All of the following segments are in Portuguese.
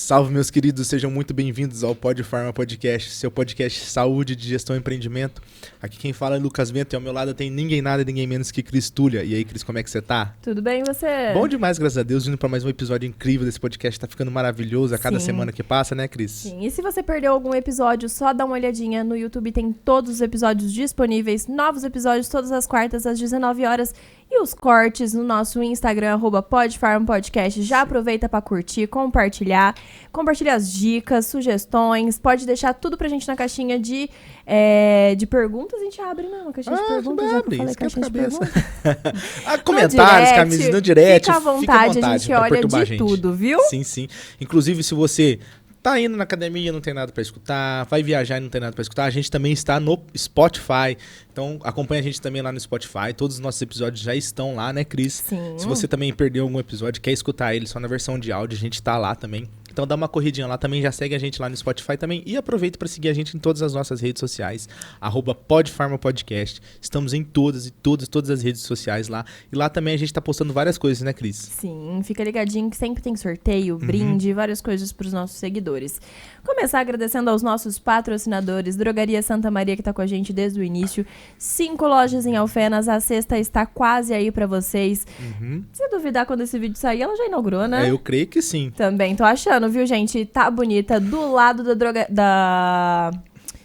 Salve, meus queridos, sejam muito bem-vindos ao Pod Pharma Podcast, seu podcast de saúde, de gestão e empreendimento. Aqui quem fala é Lucas Bento e ao meu lado tem ninguém nada e ninguém menos que Cris Tullia. E aí, Cris, como é que você tá? Tudo bem, e você? Bom demais, graças a Deus, indo pra mais um episódio incrível desse podcast, tá ficando maravilhoso a cada semana que passa, né, Cris? Sim, e se você perdeu algum episódio, só dá uma olhadinha no YouTube, tem todos os episódios disponíveis, novos episódios todas as quartas às 19 horas e os cortes no nosso Instagram, @PodPharmaPodcast. Já aproveita pra curtir, compartilhar as dicas, sugestões, pode deixar tudo pra gente na caixinha de perguntas, a gente abre, não, caixinha de perguntas, já que eu falei caixinha de perguntas. Comentários, camisas no direct, fica à vontade, a gente olha de tudo, viu? Sim, sim. Inclusive, se você tá indo na academia, não tem nada pra escutar, vai viajar e não tem nada pra escutar, a gente também está no Spotify. Então, acompanha a gente também lá no Spotify. Todos os nossos episódios já estão lá, né, Cris? Sim. Se você também perdeu algum episódio, quer escutar ele só na versão de áudio, a gente tá lá também. Então dá uma corridinha lá também, já segue a gente lá no Spotify também e aproveita para seguir a gente em todas as nossas redes sociais, @PodPharmaPodcast. Estamos em todas as redes sociais lá. E lá também a gente tá postando várias coisas, né, Cris? Sim, fica ligadinho que sempre tem sorteio, brinde, várias coisas pros nossos seguidores. Começar agradecendo aos nossos patrocinadores, Drogaria Santa Maria, que tá com a gente desde o início, 5 lojas em Alfenas, a sexta está quase aí pra vocês. Se duvidar quando esse vídeo sair, ela já inaugurou, né? Eu creio que sim. Também tô achando, viu, gente? Tá bonita, do lado da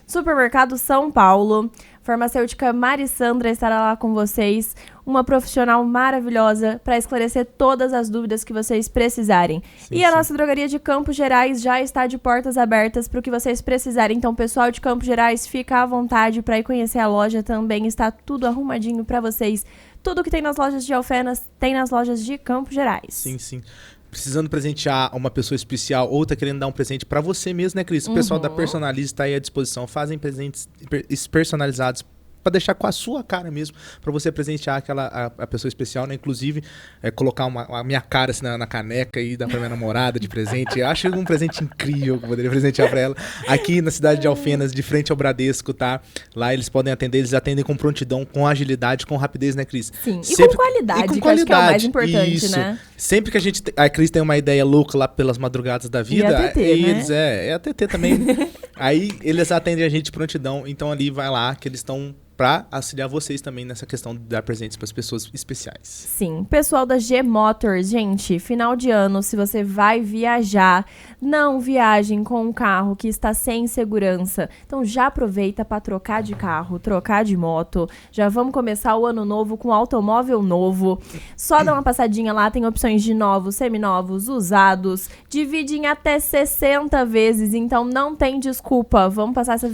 Supermercado São Paulo. Farmacêutica Marissandra estará lá com vocês, uma profissional maravilhosa para esclarecer todas as dúvidas que vocês precisarem. A nossa drogaria de Campos Gerais já está de portas abertas para o que vocês precisarem. Então, pessoal de Campos Gerais, fica à vontade para ir conhecer a loja também. Está tudo arrumadinho para vocês. Tudo que tem nas lojas de Alfenas tem nas lojas de Campos Gerais. Sim, sim. Precisando presentear uma pessoa especial ou tá querendo dar um presente pra você mesmo, né, Cris? O pessoal da Personalize tá aí à disposição. Fazem presentes personalizados pra deixar com a sua cara mesmo, pra você presentear a pessoa especial, né? Inclusive, colocar a minha cara assim, na caneca e dar pra minha namorada de presente. Eu acho um presente incrível que eu poderia presentear pra ela. Aqui na cidade de Alfenas, de frente ao Bradesco, tá? Lá eles podem atender, eles atendem com prontidão, com agilidade, com rapidez, né, Cris? Sim, sempre... com qualidade, que acho que é o mais importante, isso. Né? Sempre que a Cris tem uma ideia louca lá pelas madrugadas da vida, e a TT, eles, né? É a TT também. Aí eles atendem a gente de prontidão, então ali vai lá que eles estão para auxiliar vocês também nessa questão de dar presentes para as pessoas especiais. Sim, pessoal da G Motors, gente, final de ano, se você vai viajar, não viajem com um carro que está sem segurança. Então já aproveita para trocar de carro, trocar de moto. Já vamos começar o ano novo com automóvel novo. Só dá uma passadinha lá, tem opções de novos, seminovos, usados. Divide em até 60 vezes, então não tem desculpa. Vamos passar essa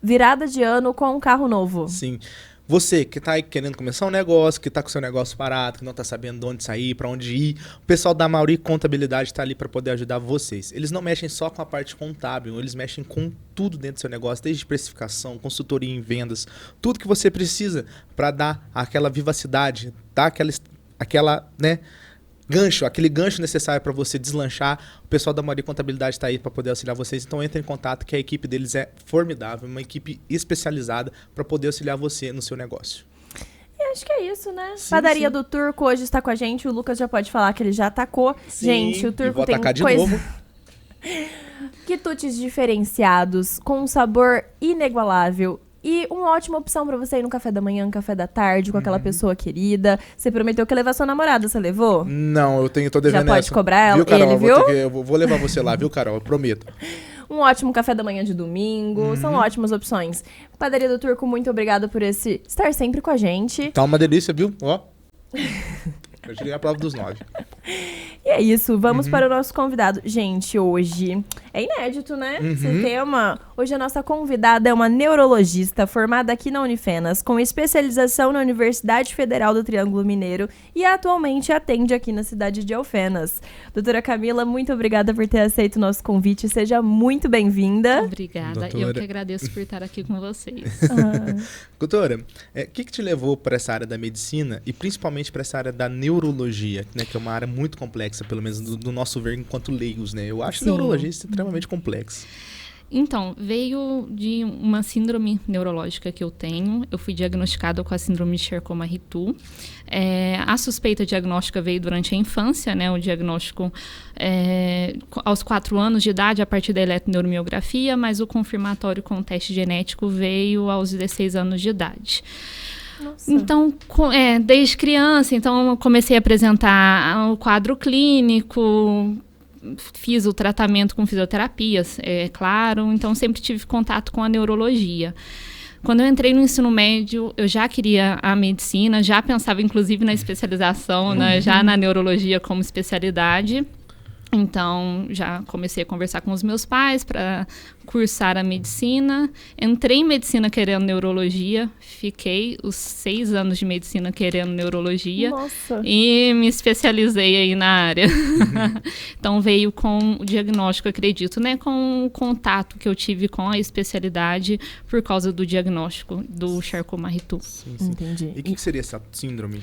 virada de ano com um carro novo. Sim. Você que tá aí querendo começar um negócio, que tá com seu negócio parado, que não tá sabendo de onde sair, para onde ir, o pessoal da Mauri Contabilidade tá ali para poder ajudar vocês. Eles não mexem só com a parte contábil, eles mexem com tudo dentro do seu negócio, desde precificação, consultoria em vendas, tudo que você precisa para dar aquela vivacidade, dar aquela, né, aquele gancho necessário para você deslanchar. O pessoal da Mauri Contabilidade está aí para poder auxiliar vocês. Então entre em contato que a equipe deles é formidável, uma equipe especializada para poder auxiliar você no seu negócio. E acho que é isso, né? Sim, Padaria sim. do Turco hoje está com a gente. O Lucas já pode falar que ele já atacou. Sim, gente, o Turco tem de novo. quitutes diferenciados, com um sabor inigualável. E uma ótima opção pra você ir no café da manhã, no café da tarde, com aquela pessoa querida. Você prometeu que ia levar sua namorada, você levou? Não, tô devendo. Já pode cobrar ela, viu, Carol? ele, viu? Eu vou levar você lá, viu, Carol? Eu prometo. Um ótimo café da manhã de domingo, são ótimas opções. Padaria do Turco, muito obrigada por estar sempre com a gente. Tá uma delícia, viu? Ó. Eu tirei a prova dos 9. E é isso, vamos para o nosso convidado. Gente, hoje é inédito, né? Esse tema. Hoje a nossa convidada é uma neurologista formada aqui na Unifenas, com especialização na Universidade Federal do Triângulo Mineiro e atualmente atende aqui na cidade de Alfenas. Doutora Camila, muito obrigada por ter aceito o nosso convite. Seja muito bem-vinda. Obrigada. Doutora. Eu que agradeço por estar aqui com vocês. Doutora, o que te levou para essa área da medicina e principalmente para essa área da neurologia, né, que é uma área muito complexa, pelo menos do nosso ver enquanto leigos, né? Eu acho Sim. neurologia extremamente complexa. Então, veio de uma síndrome neurológica que eu tenho. Eu fui diagnosticada com a síndrome de Charcot-Marie-Tooth. A suspeita diagnóstica veio durante a infância, né? O diagnóstico aos 4 anos de idade, a partir da eletroneuromiografia, mas o confirmatório com o teste genético veio aos 16 anos de idade. Nossa. Então, desde criança, então, eu comecei a apresentar o quadro clínico, fiz o tratamento com fisioterapias, claro, então sempre tive contato com a neurologia. Quando eu entrei no ensino médio, eu já queria a medicina, já pensava inclusive na especialização, né, já na neurologia como especialidade. Então, já comecei a conversar com os meus pais para cursar a medicina. Entrei em medicina querendo neurologia. Fiquei os 6 anos de medicina querendo neurologia. Nossa. E me especializei aí na área. Então, veio com o diagnóstico, acredito, né? Com o contato que eu tive com a especialidade por causa do diagnóstico do Charcot-Marie-Tooth. Sim, sim. Entendi. E o que seria essa síndrome?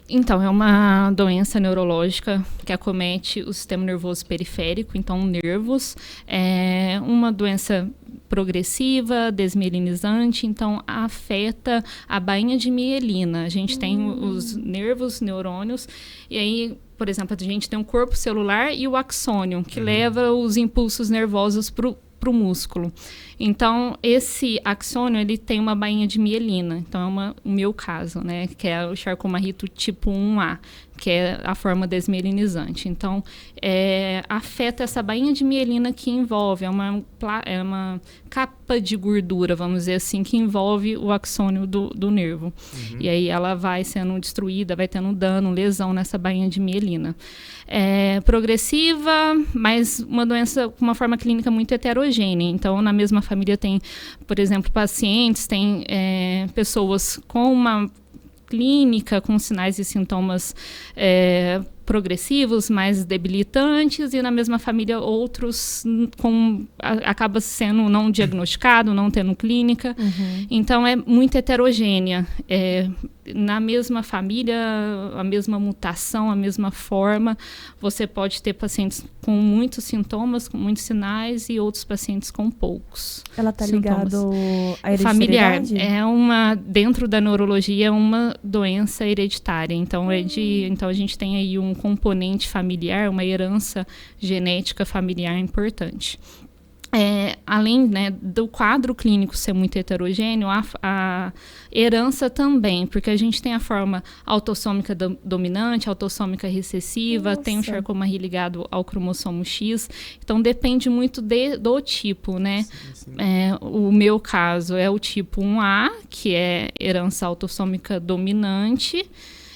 Então, é uma doença neurológica que acomete o sistema nervoso periférico, então nervos. É uma doença progressiva, desmielinizante, então afeta a bainha de mielina. A gente tem os nervos, neurônios, e aí, por exemplo, a gente tem o corpo celular e o axônio, que leva os impulsos nervosos para o músculo. Então, esse axônio, ele tem uma bainha de mielina. Então, é o meu caso, né? Que é o Charcot-Marie-Tooth tipo 1A, que é a forma desmielinizante. Então, afeta essa bainha de mielina que envolve, é uma capa de gordura, vamos dizer assim, que envolve o axônio do nervo. E aí ela vai sendo destruída, vai tendo dano, lesão nessa bainha de mielina. Progressiva, mas uma doença com uma forma clínica muito heterogênea. Então, na mesma família tem, por exemplo, pacientes, tem pessoas com uma clínica, com sinais e sintomas progressivos, mais debilitantes, e na mesma família outros acaba sendo não diagnosticado, não tendo clínica. Então, é muito heterogênea. Na mesma família, a mesma mutação, a mesma forma, você pode ter pacientes com muitos sintomas, com muitos sinais, e outros pacientes com poucos. Ela está sintomas. ligado à Familiar. hereditariedade? Dentro da neurologia, é uma doença hereditária. Então, então a gente tem aí um componente familiar, uma herança genética familiar importante. Além, né, do quadro clínico ser muito heterogêneo, a herança também, porque a gente tem a forma autossômica dominante, autossômica recessiva, Nossa. tem o Charcot-Marie ligado ao cromossomo X, então depende muito do tipo, né? Sim. O meu caso é o tipo 1A, que é herança autossômica dominante,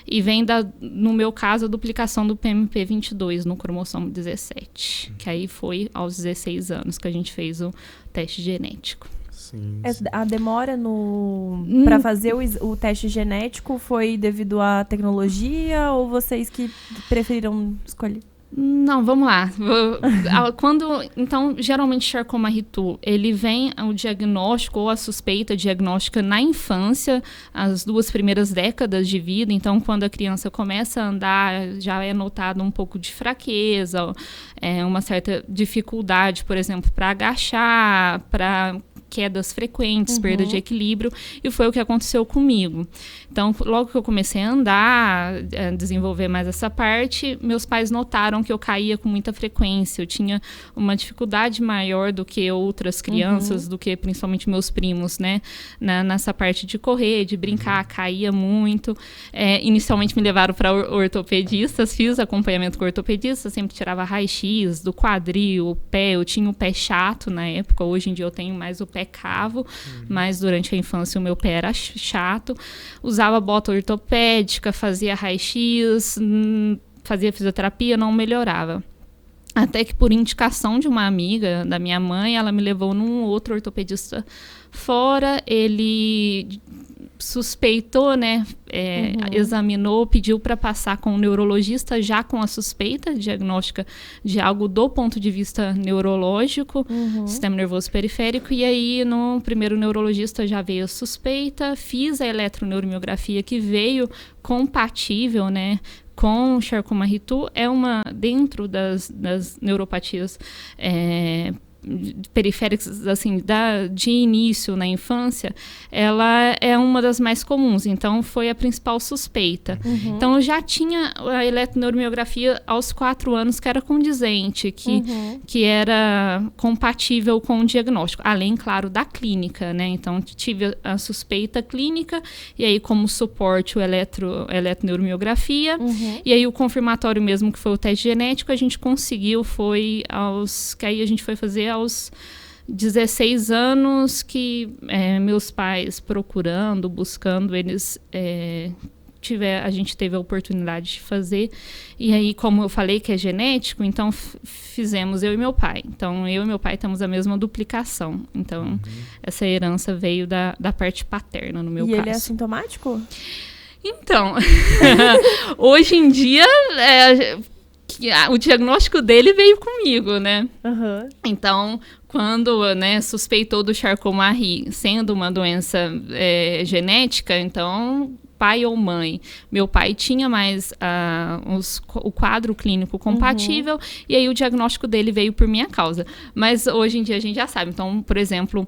e vem, no meu caso, a duplicação do PMP22 no cromossomo 17, que aí foi aos 16 anos que a gente fez o teste genético. Sim. A demora para fazer o teste genético foi devido à tecnologia ou vocês que preferiram escolher? Não, vamos lá. Então, geralmente, Charcot-Marie-Tooth, ele vem o diagnóstico ou a suspeita diagnóstica na infância, as 2 primeiras décadas de vida. Então, quando a criança começa a andar, já é notado um pouco de fraqueza, uma certa dificuldade, por exemplo, para agachar, para quedas frequentes, perda de equilíbrio, e foi o que aconteceu comigo. Então, logo que eu comecei a andar, a desenvolver mais essa parte, meus pais notaram que eu caía com muita frequência, eu tinha uma dificuldade maior do que outras crianças, do que principalmente meus primos, né, nessa parte de correr, de brincar, caía muito. Inicialmente me levaram para ortopedistas, fiz acompanhamento com ortopedista, sempre tirava raio-x do quadril, o pé, eu tinha o pé chato na época, hoje em dia eu tenho mais o pé cavo, mas durante a infância o meu pé era chato. Usava bota ortopédica, fazia raio-x, fazia fisioterapia, não melhorava. Até que, por indicação de uma amiga da minha mãe, ela me levou num outro ortopedista fora, ele suspeitou, né, examinou, pediu para passar com um neurologista já com a suspeita diagnóstica de algo do ponto de vista neurológico, sistema nervoso periférico, e aí no primeiro neurologista já veio a suspeita, fiz a eletroneuromiografia que veio compatível, né, com Charcot-Marie-Tooth, dentro das neuropatias periféricas, assim, de início na infância, ela é uma das mais comuns. Então, foi a principal suspeita. Então, eu já tinha a eletroneuromiografia aos 4 anos, que era condizente, que era compatível com o diagnóstico. Além, claro, da clínica, né? Então, tive a suspeita clínica, e aí, como suporte, o eletroneuromiografia. E aí, o confirmatório mesmo, que foi o teste genético, a gente conseguiu, que aí a gente foi fazer aos 16 anos, que meus pais procurando, buscando, eles a gente teve a oportunidade de fazer. E aí, como eu falei que é genético, então fizemos eu e meu pai. Então, eu e meu pai temos a mesma duplicação. Então, essa herança veio da parte paterna, no meu caso. E ele é assintomático? Então, hoje em dia, o diagnóstico dele veio comigo, né? Então, quando, né, suspeitou do Charcot-Marie, sendo uma doença genética, então, pai ou mãe, meu pai tinha mais o quadro clínico compatível, e aí o diagnóstico dele veio por minha causa. Mas hoje em dia a gente já sabe. Então, por exemplo,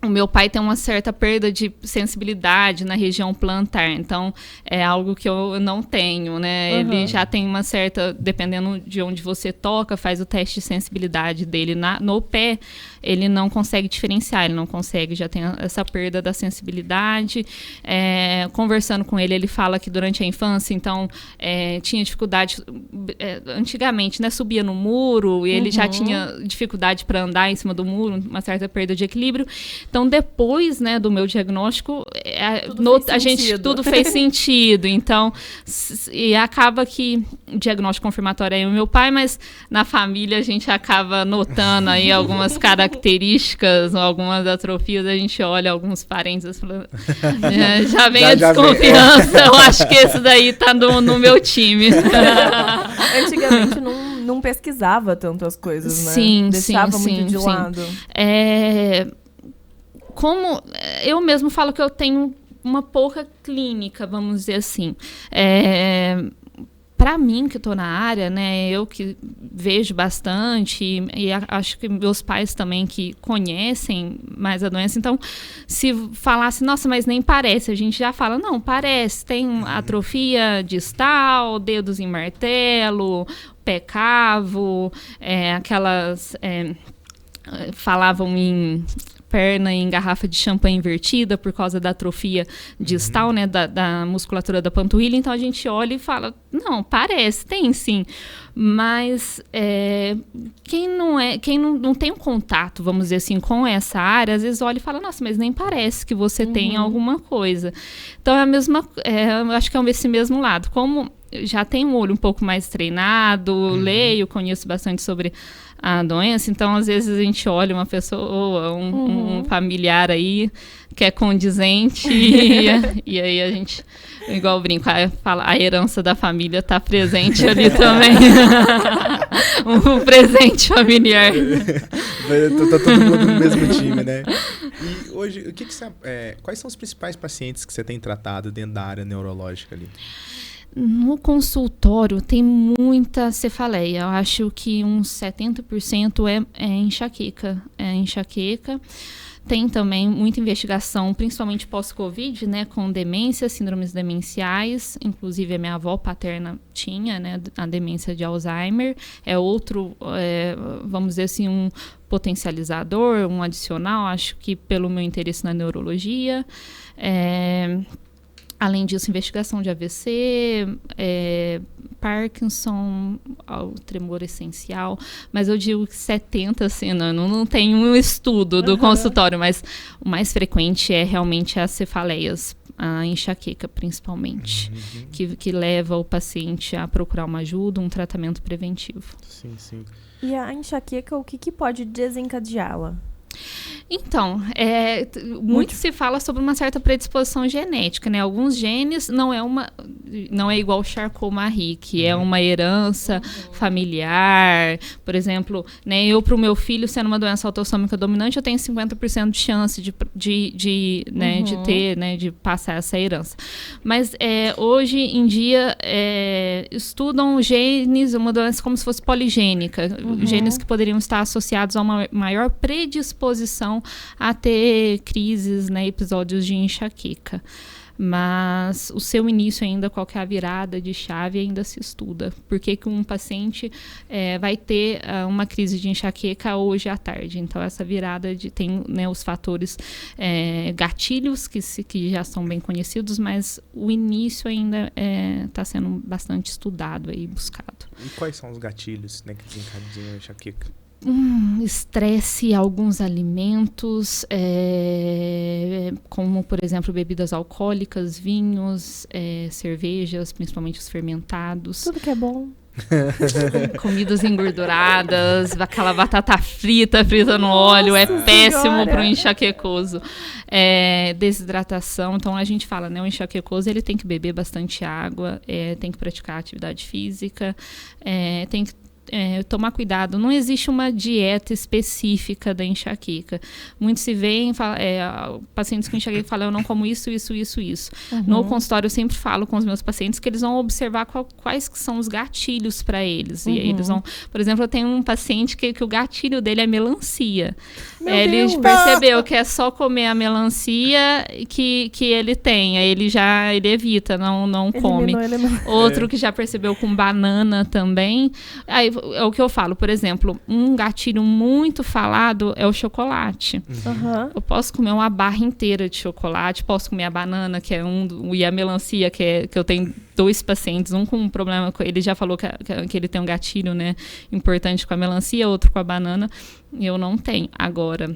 o meu pai tem uma certa perda de sensibilidade na região plantar, então é algo que eu não tenho, né? Ele já tem uma certa, dependendo de onde você toca, faz o teste de sensibilidade dele no pé, ele não consegue diferenciar, ele não consegue, já tem essa perda da sensibilidade. Conversando com ele, ele fala que durante a infância, então, tinha dificuldade, antigamente, né, subia no muro, e ele já tinha dificuldade para andar em cima do muro, uma certa perda de equilíbrio. Então, depois, né, do meu diagnóstico, tudo fez sentido. Então, e acaba que o diagnóstico confirmatório é o meu pai, mas na família a gente acaba notando aí algumas características, algumas atrofias, a gente olha alguns parentes e fala, já vem a desconfiança, eu acho que esse daí tá no meu time. Antigamente não pesquisava tanto as coisas, né? Deixava muito de lado. Como eu mesmo falo que eu tenho uma pouca clínica, vamos dizer assim. Para mim, que estou na área, né, eu que vejo bastante, e acho que meus pais também que conhecem mais a doença, então, se falasse, nossa, mas nem parece, a gente já fala, não, parece, tem atrofia distal, dedos em martelo, pé cavo, aquelas... falavam em perna em garrafa de champanhe invertida por causa da atrofia distal, né, da musculatura da panturrilha. Então a gente olha e fala, não, parece, tem sim, mas quem não tem um contato, vamos dizer assim, com essa área, às vezes olha e fala, nossa, mas nem parece que você tem alguma coisa. Então é a mesma, eu acho que é esse mesmo lado, como já tenho um olho um pouco mais treinado, leio, conheço bastante sobre a doença, então às vezes a gente olha uma pessoa, um familiar aí que é condizente e aí a gente, igual eu brinco, fala, a herança da família está presente ali também. Um presente familiar. Tá todo mundo no mesmo time, né? E hoje, quais são os principais pacientes que você tem tratado dentro da área neurológica ali? No consultório tem muita cefaleia. Eu acho que uns 70% é enxaqueca. Tem também muita investigação, principalmente pós-Covid, né, com demência, síndromes demenciais. Inclusive, a minha avó paterna tinha, né, a demência de Alzheimer. É outro, vamos dizer assim, um potencializador, um adicional, acho que pelo meu interesse na neurologia. Além disso, investigação de AVC, Parkinson, o tremor essencial. Mas eu digo que 70%, assim, não tem um estudo do consultório, mas o mais frequente é realmente as cefaleias, a enxaqueca principalmente, que leva o paciente a procurar uma ajuda, um tratamento preventivo. Sim. E a enxaqueca, o que pode desencadeá-la? Então, muito se fala sobre uma certa predisposição genética, né? Alguns genes não é igual o Charcot-Marie, que é uma herança familiar. Por exemplo, né, eu para o meu filho, sendo uma doença autossômica dominante, eu tenho 50% de chance de ter, né, de passar essa herança. Mas hoje em dia estudam genes, uma doença como se fosse poligênica, genes que poderiam estar associados a uma maior predisposição a ter crises, né, episódios de enxaqueca. Mas o seu início ainda, qual que é a virada de chave, ainda se estuda. Por que um paciente vai ter uma crise de enxaqueca hoje à tarde? Então, essa virada tem, né, os fatores gatilhos que já são bem conhecidos, mas o início ainda está sendo bastante estudado e buscado. E quais são os gatilhos, né, que desencadeiam a enxaqueca? Estresse, alguns alimentos, como, por exemplo, bebidas alcoólicas, vinhos, cervejas, principalmente os fermentados. Tudo que é bom. Comidas engorduradas, aquela batata frita no óleo, é péssimo para o enxaquecoso. Desidratação, então a gente fala, né, o enxaquecoso ele tem que beber bastante água, tem que praticar atividade física, tem que tomar cuidado. Não existe uma dieta específica da enxaqueca. Muitos se veem, pacientes com enxaqueca falam, eu não como isso. No consultório eu sempre falo com os meus pacientes que eles vão observar quais que são os gatilhos para eles. E aí eles vão, por exemplo, eu tenho um paciente que o gatilho dele é melancia. Ele percebeu que é só comer a melancia que ele tem. Aí ele evita, não come. Outro que já percebeu com banana também. Aí é o que eu falo, por exemplo, um gatilho muito falado é o chocolate. Eu posso comer uma barra inteira de chocolate, posso comer a banana, que é e a melancia, que eu tenho 2 pacientes, um com um problema, ele já falou que ele tem um gatilho, né, importante com a melancia, outro com a banana, e eu não tenho. Agora,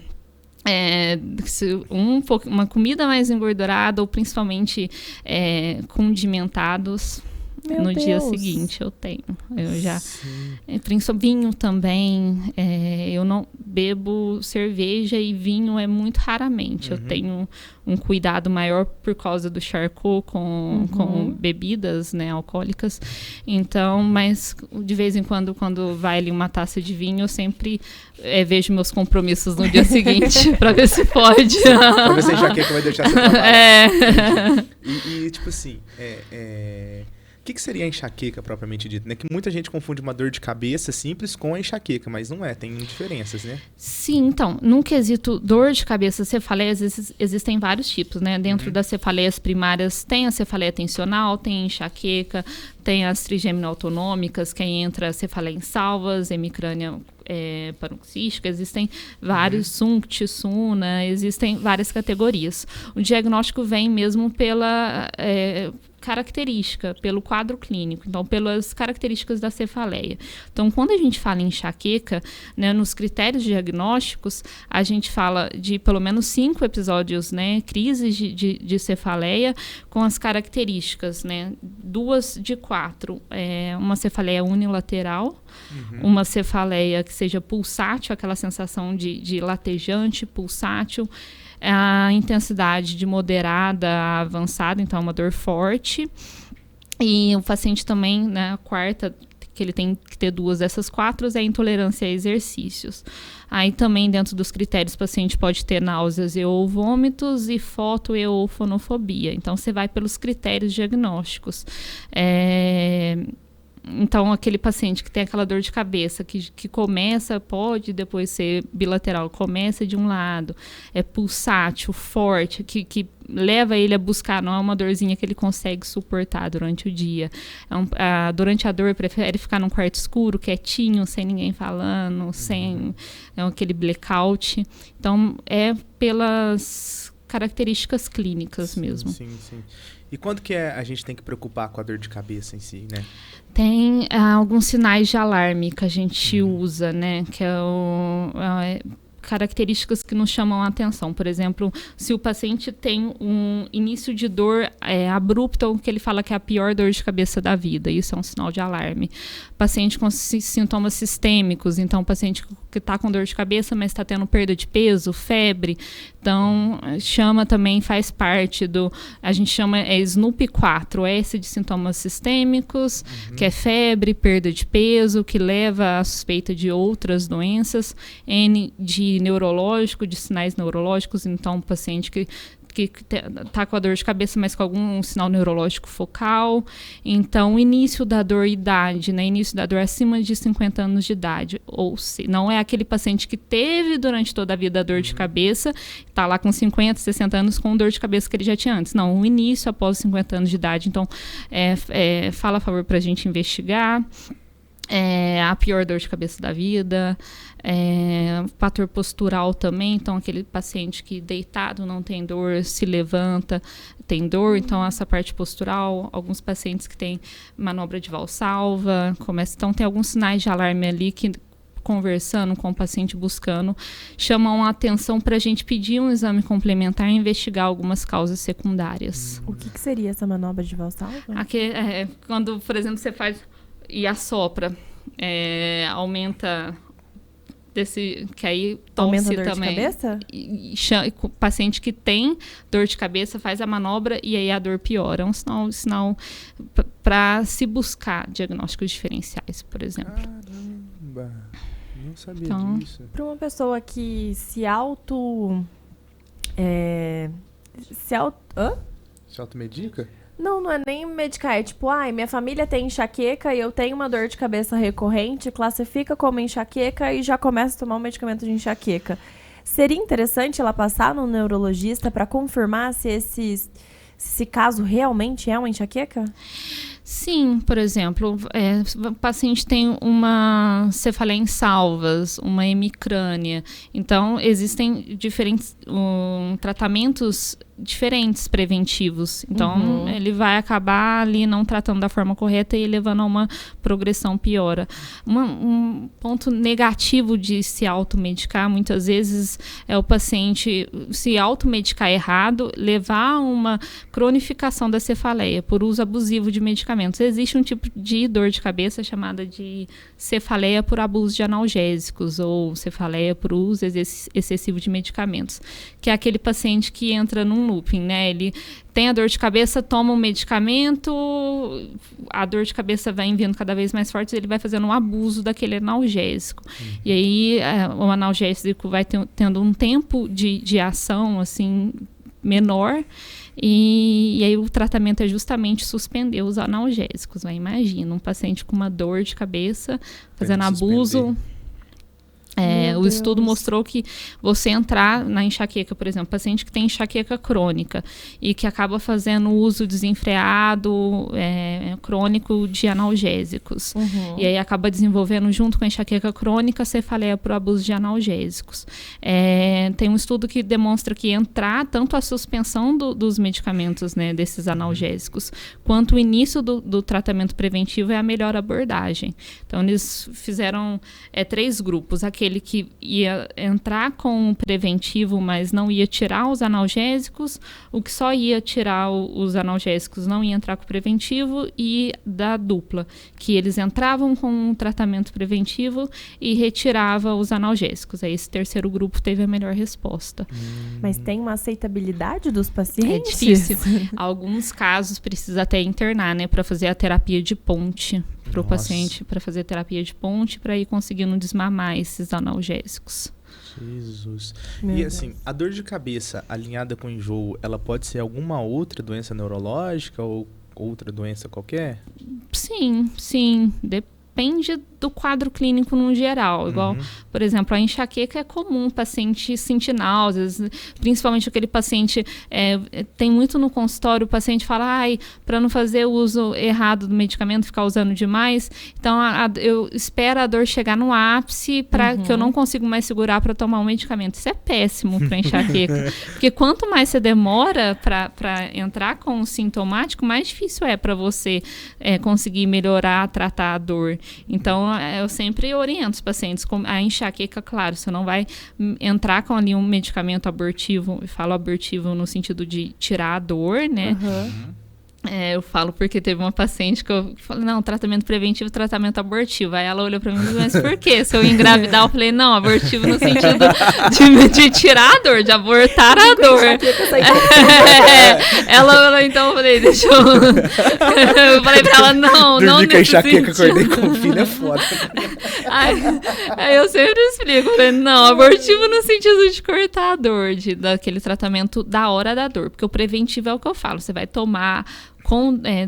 uma comida mais engordurada, ou principalmente condimentados, no dia seguinte eu tenho. Eu já. Vinho também. Eu não bebo cerveja e vinho muito raramente. Eu tenho um cuidado maior por causa do Charcot com bebidas, né, alcoólicas. Então, mas de vez em quando vai ali uma taça de vinho, eu sempre vejo meus compromissos no dia seguinte para ver se pode. Pra ver se a enxaqueca vai deixar você trabalhar. E tipo assim, o que seria a enxaqueca propriamente dita? Né? Que muita gente confunde uma dor de cabeça simples com a enxaqueca, mas não tem diferenças, né? Sim, então, num quesito dor de cabeça, cefaleias, existem vários tipos, né? Dentro das cefaleias primárias tem a cefaleia tensional, tem a enxaqueca, tem as trigêmino-autonômicas, que aí entra a cefaleia em salvas, hemicrânia paroxística, existem vários SUNCT, SUNA, existem várias categorias. O diagnóstico vem mesmo pela característica, pelo quadro clínico, então pelas características da cefaleia. Então, quando a gente fala em enxaqueca, né, nos critérios diagnósticos, a gente fala de pelo menos 5 episódios, né, crises de cefaleia com as características, né, 2 de 4, uma cefaleia unilateral, uma cefaleia que seja pulsátil, aquela sensação de latejante, pulsátil, a intensidade de moderada a avançada, então uma dor forte. E o paciente também, né, a quarta, que ele tem que ter 2 dessas 4, é a intolerância a exercícios. Aí também, dentro dos critérios, o paciente pode ter náuseas ou vômitos e foto ou fonofobia. Então, você vai pelos critérios diagnósticos. Então, aquele paciente que tem aquela dor de cabeça, que começa, pode depois ser bilateral, começa de um lado, é pulsátil, forte, que leva ele a buscar, não é uma dorzinha que ele consegue suportar durante o dia. Durante a dor, prefere ficar num quarto escuro, quietinho, sem ninguém falando, sem aquele blackout. Então, é pelas características clínicas mesmo. Sim. E quando que a gente tem que preocupar com a dor de cabeça em si, né? Tem alguns sinais de alarme que a gente usa, né? Que é características que nos chamam a atenção. Por exemplo, se o paciente tem um início de dor abrupta, que ele fala que é a pior dor de cabeça da vida, isso é um sinal de alarme. Paciente com sintomas sistêmicos, então paciente que está com dor de cabeça, mas está tendo perda de peso, febre, então chama também, faz parte a gente chama SNOOP4, S de sintomas sistêmicos, que é febre, perda de peso, que leva à suspeita de outras doenças, N de neurológico, de sinais neurológicos, então paciente que está com a dor de cabeça, mas com algum sinal neurológico focal. Então, o início da dor, idade, né? Início da dor acima de 50 anos de idade. Ou se não é aquele paciente que teve durante toda a vida a dor de cabeça, está lá com 50, 60 anos com dor de cabeça que ele já tinha antes. Não, o início após 50 anos de idade. Então, fala a favor para a gente investigar. A pior dor de cabeça da vida, fator postural também, então aquele paciente que deitado não tem dor, se levanta, tem dor, então essa parte postural, alguns pacientes que têm manobra de Valsalva, então tem alguns sinais de alarme ali que, conversando com o paciente, buscando, chamam a atenção para a gente pedir um exame complementar e investigar algumas causas secundárias. O que seria essa manobra de Valsalva? Quando, por exemplo, você faz e assopra, aumenta que aí tosse aumenta a dor também. De cabeça? O paciente que tem dor de cabeça faz a manobra e aí a dor piora. É um sinal para se buscar diagnósticos diferenciais, por exemplo. Caramba, não sabia disso. Para uma pessoa que se automedica? Não é nem medicar, é tipo, minha família tem enxaqueca e eu tenho uma dor de cabeça recorrente, classifica como enxaqueca e já começa a tomar um medicamento de enxaqueca. Seria interessante ela passar no neurologista para confirmar se esse caso realmente é uma enxaqueca? Sim, por exemplo, o paciente tem uma cefaleia em salvas, uma hemicrânia. Então, existem diferentes tratamentos diferentes preventivos. Então, ele vai acabar ali não tratando da forma correta e levando a uma progressão piora. Um ponto negativo de se automedicar, muitas vezes, é o paciente se automedicar errado, levar a uma cronificação da cefaleia por uso abusivo de medicamentos. Existe um tipo de dor de cabeça chamada de cefaleia por abuso de analgésicos ou cefaleia por uso excessivo de medicamentos, que é aquele paciente que entra num looping, né? Ele tem a dor de cabeça, toma um medicamento, a dor de cabeça vai vindo cada vez mais forte, ele vai fazendo um abuso daquele analgésico. E aí o analgésico vai tendo um tempo de ação assim menor. E aí o tratamento é justamente suspender os analgésicos, né? Imagina, um paciente com uma dor de cabeça fazendo abuso. O estudo mostrou que você entrar na enxaqueca, por exemplo, paciente que tem enxaqueca crônica e que acaba fazendo uso desenfreado, crônico de analgésicos. E aí acaba desenvolvendo, junto com a enxaqueca crônica, cefaleia por abuso de analgésicos. Tem um estudo que demonstra que entrar, tanto a suspensão dos medicamentos, né, desses analgésicos, quanto o início do tratamento preventivo é a melhor abordagem. Então, eles fizeram 3 grupos. Aquele que ia entrar com o preventivo, mas não ia tirar os analgésicos, o que só ia tirar os analgésicos não ia entrar com o preventivo, e da dupla, que eles entravam com um tratamento preventivo e retirava os analgésicos. Aí esse terceiro grupo teve a melhor resposta. Mas tem uma aceitabilidade dos pacientes? É difícil. Alguns casos precisa até internar, né, para fazer a terapia de ponte para o paciente, para fazer terapia de ponte, para ir conseguindo desmamar esses analgésicos. Jesus. E assim, a dor de cabeça alinhada com enjoo, ela pode ser alguma outra doença neurológica ou outra doença qualquer? Sim. Depende do quadro clínico no geral. Igual, por exemplo, a enxaqueca é comum, o paciente sentir náuseas, principalmente aquele paciente, tem muito no consultório, o paciente fala, para não fazer o uso errado do medicamento, ficar usando demais, então eu espero a dor chegar no ápice para que eu não consigo mais segurar para tomar um medicamento. Isso é péssimo para enxaqueca, porque quanto mais você demora para entrar com o sintomático, mais difícil é para você conseguir melhorar, tratar a dor. Então, eu sempre oriento os pacientes. A enxaqueca, claro, você não vai entrar com ali um medicamento abortivo, eu falo abortivo no sentido de tirar a dor, né? Eu falo porque teve uma paciente que eu falei, não, tratamento preventivo, tratamento abortivo. Aí ela olhou pra mim e falou, mas por quê? Se eu engravidar, eu falei, não, abortivo no sentido de tirar a dor, de abortar a dor. Ela falou, então, eu falei, deixa eu... eu falei pra ela, não nesse sentido. Acordei com o filho, é foda. Aí eu sempre explico, falei, não, abortivo no sentido de cortar a dor, daquele tratamento da hora da dor. Porque o preventivo é o que eu falo, você vai tomar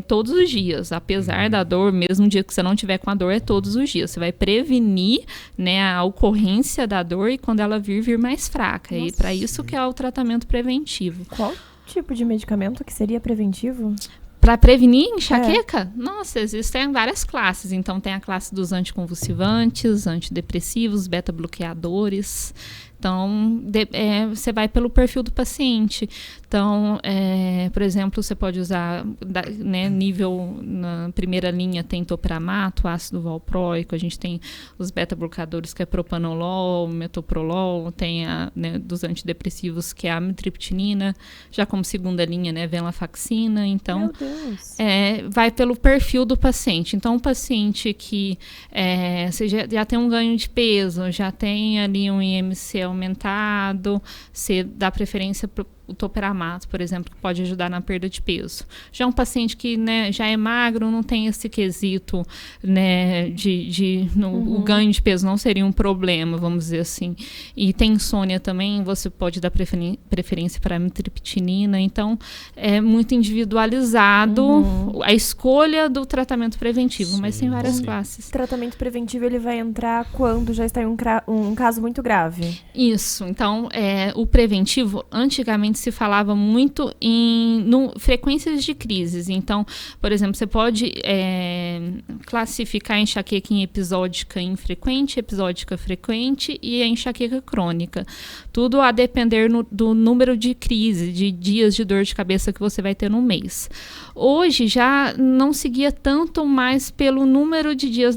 todos os dias, apesar da dor, mesmo dia que você não tiver com a dor, é todos os dias. Você vai prevenir, né, a ocorrência da dor e quando ela vir mais fraca. Nossa. E para isso que é o tratamento preventivo. Qual tipo de medicamento que seria preventivo? Para prevenir enxaqueca? Nossa, existem várias classes. Então, tem a classe dos anticonvulsivantes, antidepressivos, beta-bloqueadores. Então, você vai pelo perfil do paciente. Então, por exemplo, você pode usar, né, nível, na primeira linha tem topiramato, ácido valproico, a gente tem os beta-bloqueadores que é propanolol, metoprolol, tem né, dos antidepressivos que é a amitriptilina, já como segunda linha, né, venlafaxina. Então, vai pelo perfil do paciente. Então, um paciente que você já tem um ganho de peso, já tem ali um IMC aumentado, você dá preferência para o topiramato, por exemplo, que pode ajudar na perda de peso. Já um paciente que, né, já é magro, não tem esse quesito, né, o ganho de peso não seria um problema, vamos dizer assim. E tem insônia também, você pode dar preferência para a amitriptilina. Então, é muito individualizado a escolha do tratamento preventivo, mas tem várias classes. O tratamento preventivo, ele vai entrar quando já está em um caso muito grave? Isso. Então, o preventivo, antigamente, se falava muito em frequências de crises. Então, por exemplo, você pode classificar a enxaqueca em episódica infrequente, episódica frequente e a enxaqueca crônica. Tudo a depender do número de crise, de dias de dor de cabeça que você vai ter no mês. Hoje já não seguia tanto mais pelo número de dias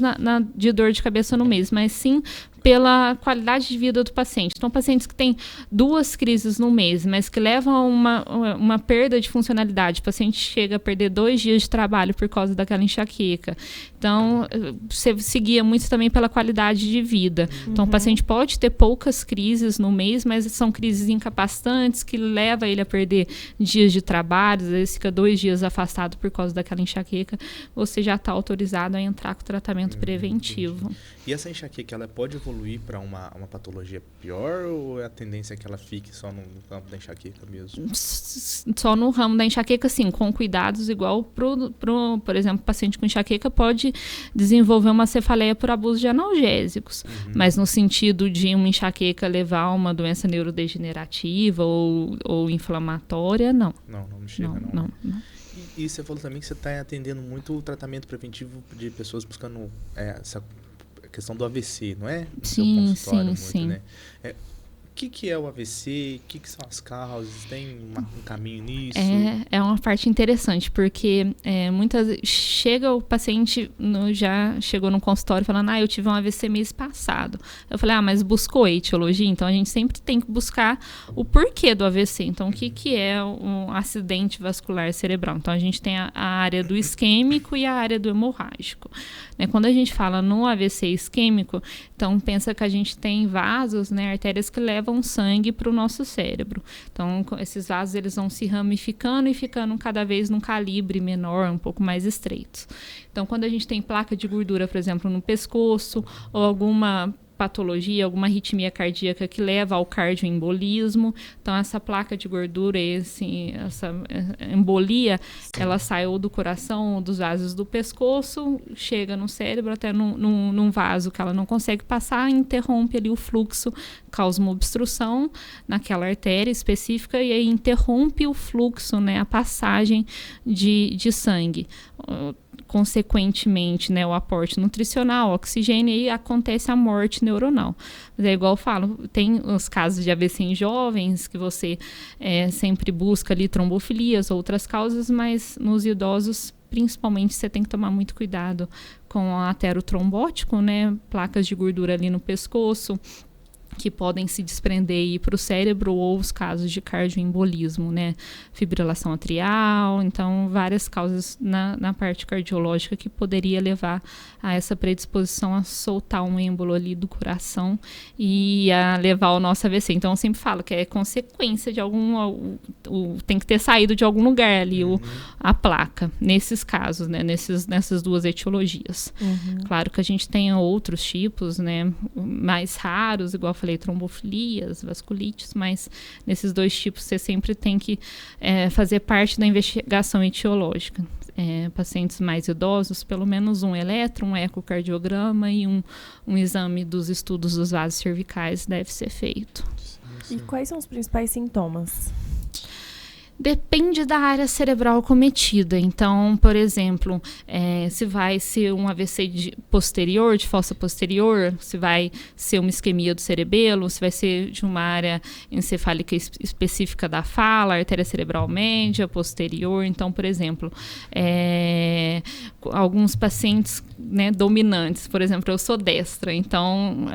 de dor de cabeça no mês, mas sim pela qualidade de vida do paciente. Então, pacientes que têm 2 crises no mês, mas que levam a uma perda de funcionalidade. O paciente chega a perder 2 dias de trabalho por causa daquela enxaqueca. Então, você seguia muito também pela qualidade de vida. Então, o paciente pode ter poucas crises no mês, mas são crises incapacitantes que levam ele a perder dias de trabalho. Às vezes fica 2 dias afastado por causa daquela enxaqueca. Você já está autorizado a entrar com o tratamento preventivo. Entendi. E essa enxaqueca, ela pode evoluir para uma patologia pior ou é a tendência que ela fique só no campo da enxaqueca mesmo? Só no ramo da enxaqueca, sim, com cuidados igual por exemplo, paciente com enxaqueca pode desenvolver uma cefaleia por abuso de analgésicos, mas no sentido de uma enxaqueca levar a uma doença neurodegenerativa ou inflamatória, não. Não chega, não. E você falou também que você está atendendo muito o tratamento preventivo de pessoas buscando essa questão do AVC, não é? Sim. Né? O que é o AVC? O que são as causas? Tem um caminho nisso? É uma parte interessante, porque chega o paciente, já chegou no consultório falando, eu tive um AVC mês passado. Eu falei, mas buscou a etiologia? Então, a gente sempre tem que buscar o porquê do AVC. Então, o que é um acidente vascular cerebral? Então, a gente tem a área do isquêmico e a área do hemorrágico. Quando a gente fala no AVC isquêmico, então pensa que a gente tem vasos, né, artérias que levam sangue para o nosso cérebro. Então, esses vasos eles vão se ramificando e ficando cada vez num calibre menor, um pouco mais estreitos. Então, quando a gente tem placa de gordura, por exemplo, no pescoço, ou alguma patologia, alguma arritmia cardíaca que leva ao cardioembolismo. Então, essa placa de gordura, essa embolia, ela sai ou do coração ou dos vasos do pescoço, chega no cérebro até num vaso que ela não consegue passar, interrompe ali o fluxo, causa uma obstrução naquela artéria específica e aí interrompe o fluxo, né, a passagem de sangue. Consequentemente, né, o aporte nutricional, oxigênio, e acontece a morte neuronal. Mas é igual eu falo, tem os casos de AVC em jovens, que você sempre busca ali trombofilias, outras causas, mas nos idosos principalmente você tem que tomar muito cuidado com o aterotrombótico, né? Placas de gordura ali no pescoço, que podem se desprender e ir para o cérebro, ou os casos de cardioembolismo, né? Fibrilação atrial, então várias causas na parte cardiológica que poderia levar a essa predisposição a soltar um êmbolo ali do coração e a levar ao nosso AVC. Então eu sempre falo que é consequência de tem que ter saído de algum lugar ali a placa, nesses casos, né? Nessas duas etiologias. Claro que a gente tem outros tipos, né? Mais raros, igual eu falei, trombofilias, vasculites, mas nesses dois tipos você sempre tem que fazer parte da investigação etiológica. Pacientes mais idosos, pelo menos um eletro, um ecocardiograma e um exame dos estudos dos vasos cervicais deve ser feito. E quais são os principais sintomas? Depende da área cerebral acometida. Então, por exemplo, se vai ser um AVC posterior, de fossa posterior, se vai ser uma isquemia do cerebelo, se vai ser de uma área encefálica específica da fala, artéria cerebral média, posterior. Então, por exemplo, alguns pacientes, né, dominantes, por exemplo, eu sou destra, então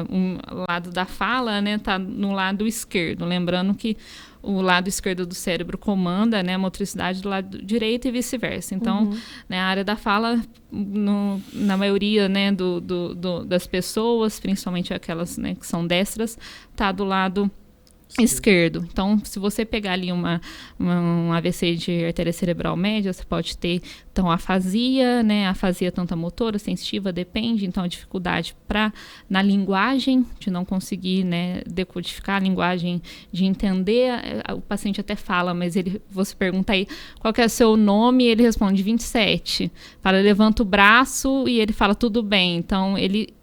um lado da fala, né, tá no lado esquerdo, lembrando que o lado esquerdo do cérebro comanda, né, a motricidade do lado direito e vice-versa. Então, né, a área da fala, na maioria, né, das pessoas, principalmente aquelas, né, que são destras, está do lado esquerdo. Então, se você pegar ali um AVC de artéria cerebral média, você pode ter, então, afasia, né? Afasia tanto a motora, sensitiva, depende. Então, a dificuldade na linguagem, de não conseguir, né, decodificar a linguagem, de entender. O paciente até fala, mas você pergunta aí, qual que é o seu nome? E ele responde 27. Fala, levanta o braço e ele fala, tudo bem. Então, ele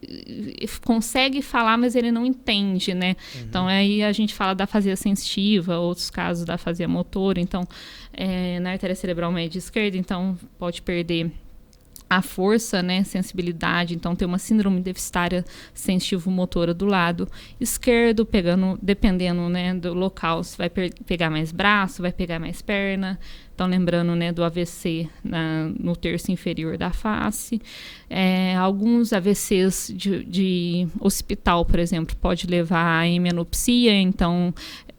consegue falar, mas ele não entende, né? Então, aí a gente fala da afasia sensitiva, outros casos da afasia motora. Então, na artéria cerebral média esquerda, então pode perder a força, né, sensibilidade, então tem uma síndrome deficitária sensitivo-motora do lado esquerdo, dependendo, né, do local, se vai pegar mais braço, vai pegar mais perna. Então, lembrando, né, do AVC no terço inferior da face. Alguns AVCs de hospital, por exemplo, pode levar a hemianopsia, então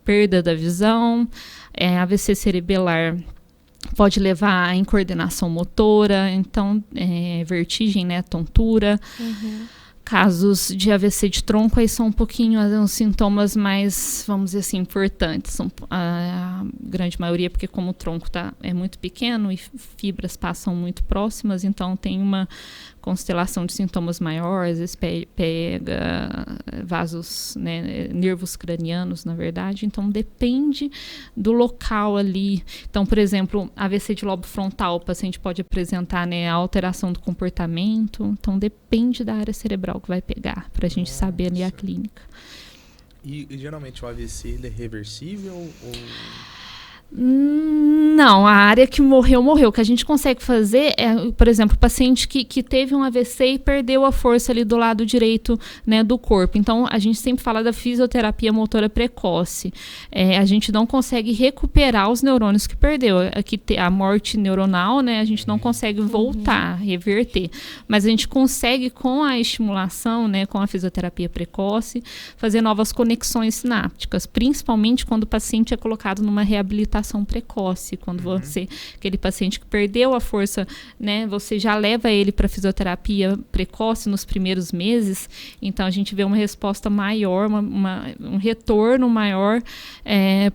perda da visão. AVC cerebelar pode levar a incoordenação motora, então vertigem, né, tontura. Casos de AVC de tronco aí são um pouquinho uns sintomas mais, vamos dizer assim, importantes. São a grande maioria, porque como o tronco é muito pequeno e fibras passam muito próximas, então tem uma constelação de sintomas maiores, às vezes pega vasos, né, nervos cranianos, na verdade. Então, depende do local ali. Então, por exemplo, AVC de lobo frontal, o paciente pode apresentar, né, a alteração do comportamento. Então, depende da área cerebral que vai pegar, para a gente saber ali a clínica. E geralmente o AVC ele é reversível ou... Não, a área que morreu. O que a gente consegue fazer é, por exemplo, o paciente que teve um AVC e perdeu a força ali do lado direito, né, do corpo. Então, a gente sempre fala da fisioterapia motora precoce. A gente não consegue recuperar os neurônios que perdeu. Aqui a morte neuronal, né, a gente não consegue voltar, reverter. Mas a gente consegue, com a estimulação, né, com a fisioterapia precoce, fazer novas conexões sinápticas, principalmente quando o paciente é colocado numa reabilitação precoce, quando aquele paciente que perdeu a força, né, você já leva ele para fisioterapia precoce nos primeiros meses, então a gente vê uma resposta maior, um retorno maior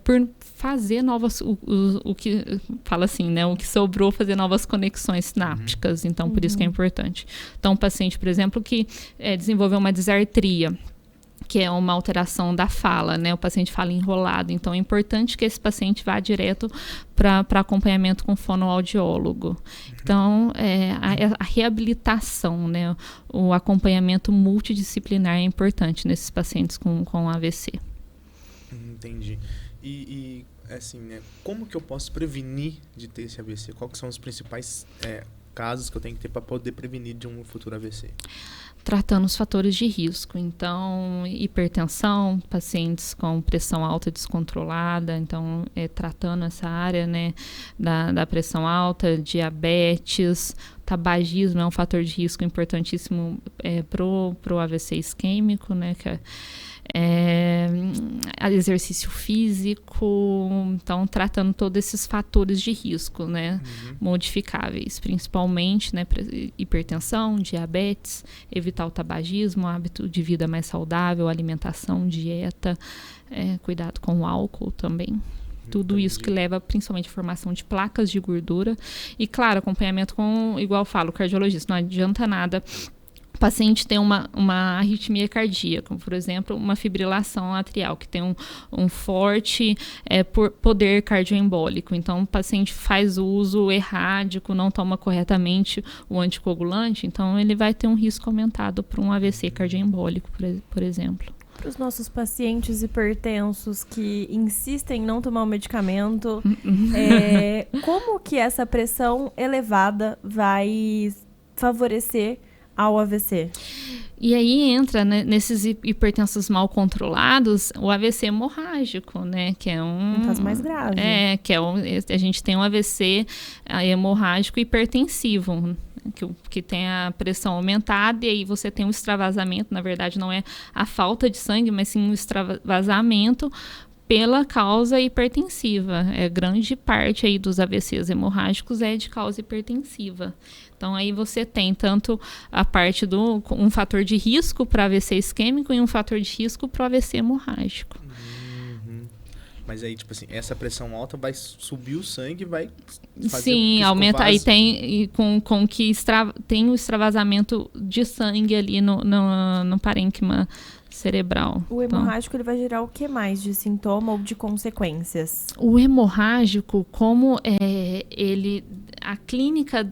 por fazer novas, o que fala assim, né, o que sobrou, fazer novas conexões sinápticas, então por isso que é importante. Então um paciente, por exemplo, que desenvolveu uma disartria, que é uma alteração da fala, né? O paciente fala enrolado. Então, é importante que esse paciente vá direto para acompanhamento com fonoaudiólogo. Então, a reabilitação, né? O acompanhamento multidisciplinar é importante nesses pacientes com AVC. Entendi. E assim, né? Como que eu posso prevenir de ter esse AVC? Quais que são os principais casos que eu tenho que ter para poder prevenir de um futuro AVC? Tratando os fatores de risco. Então, hipertensão, pacientes com pressão alta descontrolada, então, tratando essa área, né, da pressão alta, diabetes, tabagismo é um fator de risco importantíssimo pro AVC isquêmico, né, que exercício físico, então tratando todos esses fatores de risco, né, modificáveis, principalmente, né, hipertensão, diabetes, evitar o tabagismo, hábito de vida mais saudável, alimentação, dieta, cuidado com o álcool também. Tudo isso que leva principalmente à formação de placas de gordura e, claro, acompanhamento com, igual eu falo, cardiologista, não adianta nada o paciente tem uma arritmia cardíaca, por exemplo, uma fibrilação atrial, que tem um forte poder cardioembólico. Então, o paciente faz uso errático, não toma corretamente o anticoagulante, então ele vai ter um risco aumentado para um AVC cardioembólico, por exemplo. Para os nossos pacientes hipertensos que insistem em não tomar o medicamento, como que essa pressão elevada vai favorecer ao AVC? E aí entra, né, nesses hipertensos mal controlados, o AVC hemorrágico, né, que é um caso mais grave. A gente tem um AVC hemorrágico hipertensivo, que tem a pressão aumentada e aí você tem um extravasamento, na verdade não é a falta de sangue, mas sim um extravasamento pela causa hipertensiva. Grande parte aí dos AVCs hemorrágicos é de causa hipertensiva. Então, aí você tem tanto a parte um fator de risco para AVC isquêmico e um fator de risco para o AVC hemorrágico. Mas aí, tipo assim, essa pressão alta vai subir o sangue, vai fazer... Sim, aumenta. Aí tem com que tem o extravasamento de sangue ali no parênquima cerebral. O hemorrágico, ele vai gerar o que mais de sintoma ou de consequências? O hemorrágico, como a clínica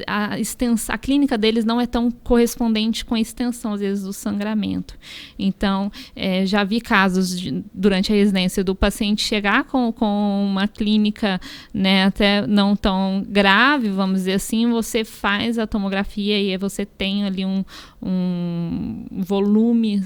deles não é tão correspondente com a extensão, às vezes, do sangramento. Então, já vi casos durante a residência do paciente chegar com uma clínica, né, até não tão grave, vamos dizer assim, você faz a tomografia e você tem ali um volume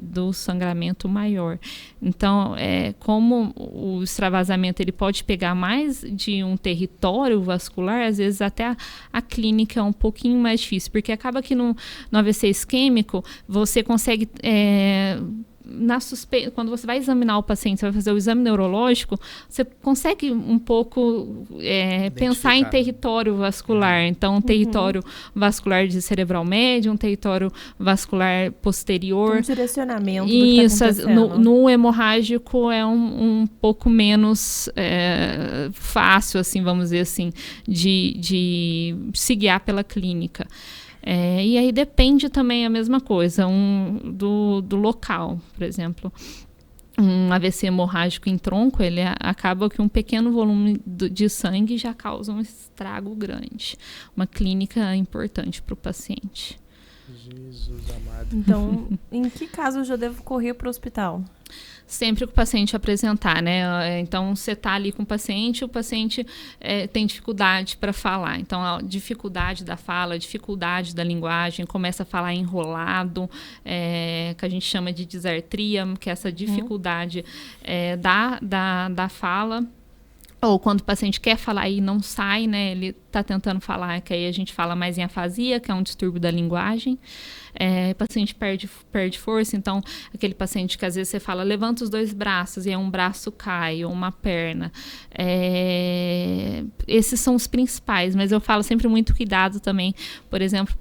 do sangramento maior. Então, como o extravasamento ele pode pegar mais de um território vascular, às vezes até a clínica é um pouquinho mais difícil, porque acaba que no AVC isquêmico você consegue... quando você vai examinar o paciente, você vai fazer o exame neurológico, você consegue um pouco pensar em território vascular. Então, um território vascular de cerebral médio, um território vascular posterior. Um direcionamento do Isso, que tá acontecendo. no hemorrágico é um pouco menos fácil, assim, vamos dizer assim, de se guiar pela clínica. E aí depende também a mesma coisa do local, por exemplo. Um AVC hemorrágico em tronco, ele acaba que um pequeno volume de sangue já causa um estrago grande. Uma clínica importante para o paciente. Jesus amado. Então, em que caso eu já devo correr para o hospital? Sempre que o paciente apresentar, né? Então, você está ali com o paciente tem dificuldade para falar. Então, a dificuldade da fala, a dificuldade da linguagem, começa a falar enrolado, que a gente chama de disartria, que é essa dificuldade da fala. Ou quando o paciente quer falar e não sai, né? Ele está tentando falar, que aí a gente fala mais em afasia, que é um distúrbio da linguagem. O paciente perde força, então aquele paciente que às vezes você fala, levanta os dois braços e aí um braço cai, ou uma perna. Esses são os principais, mas eu falo sempre muito cuidado também. Por exemplo,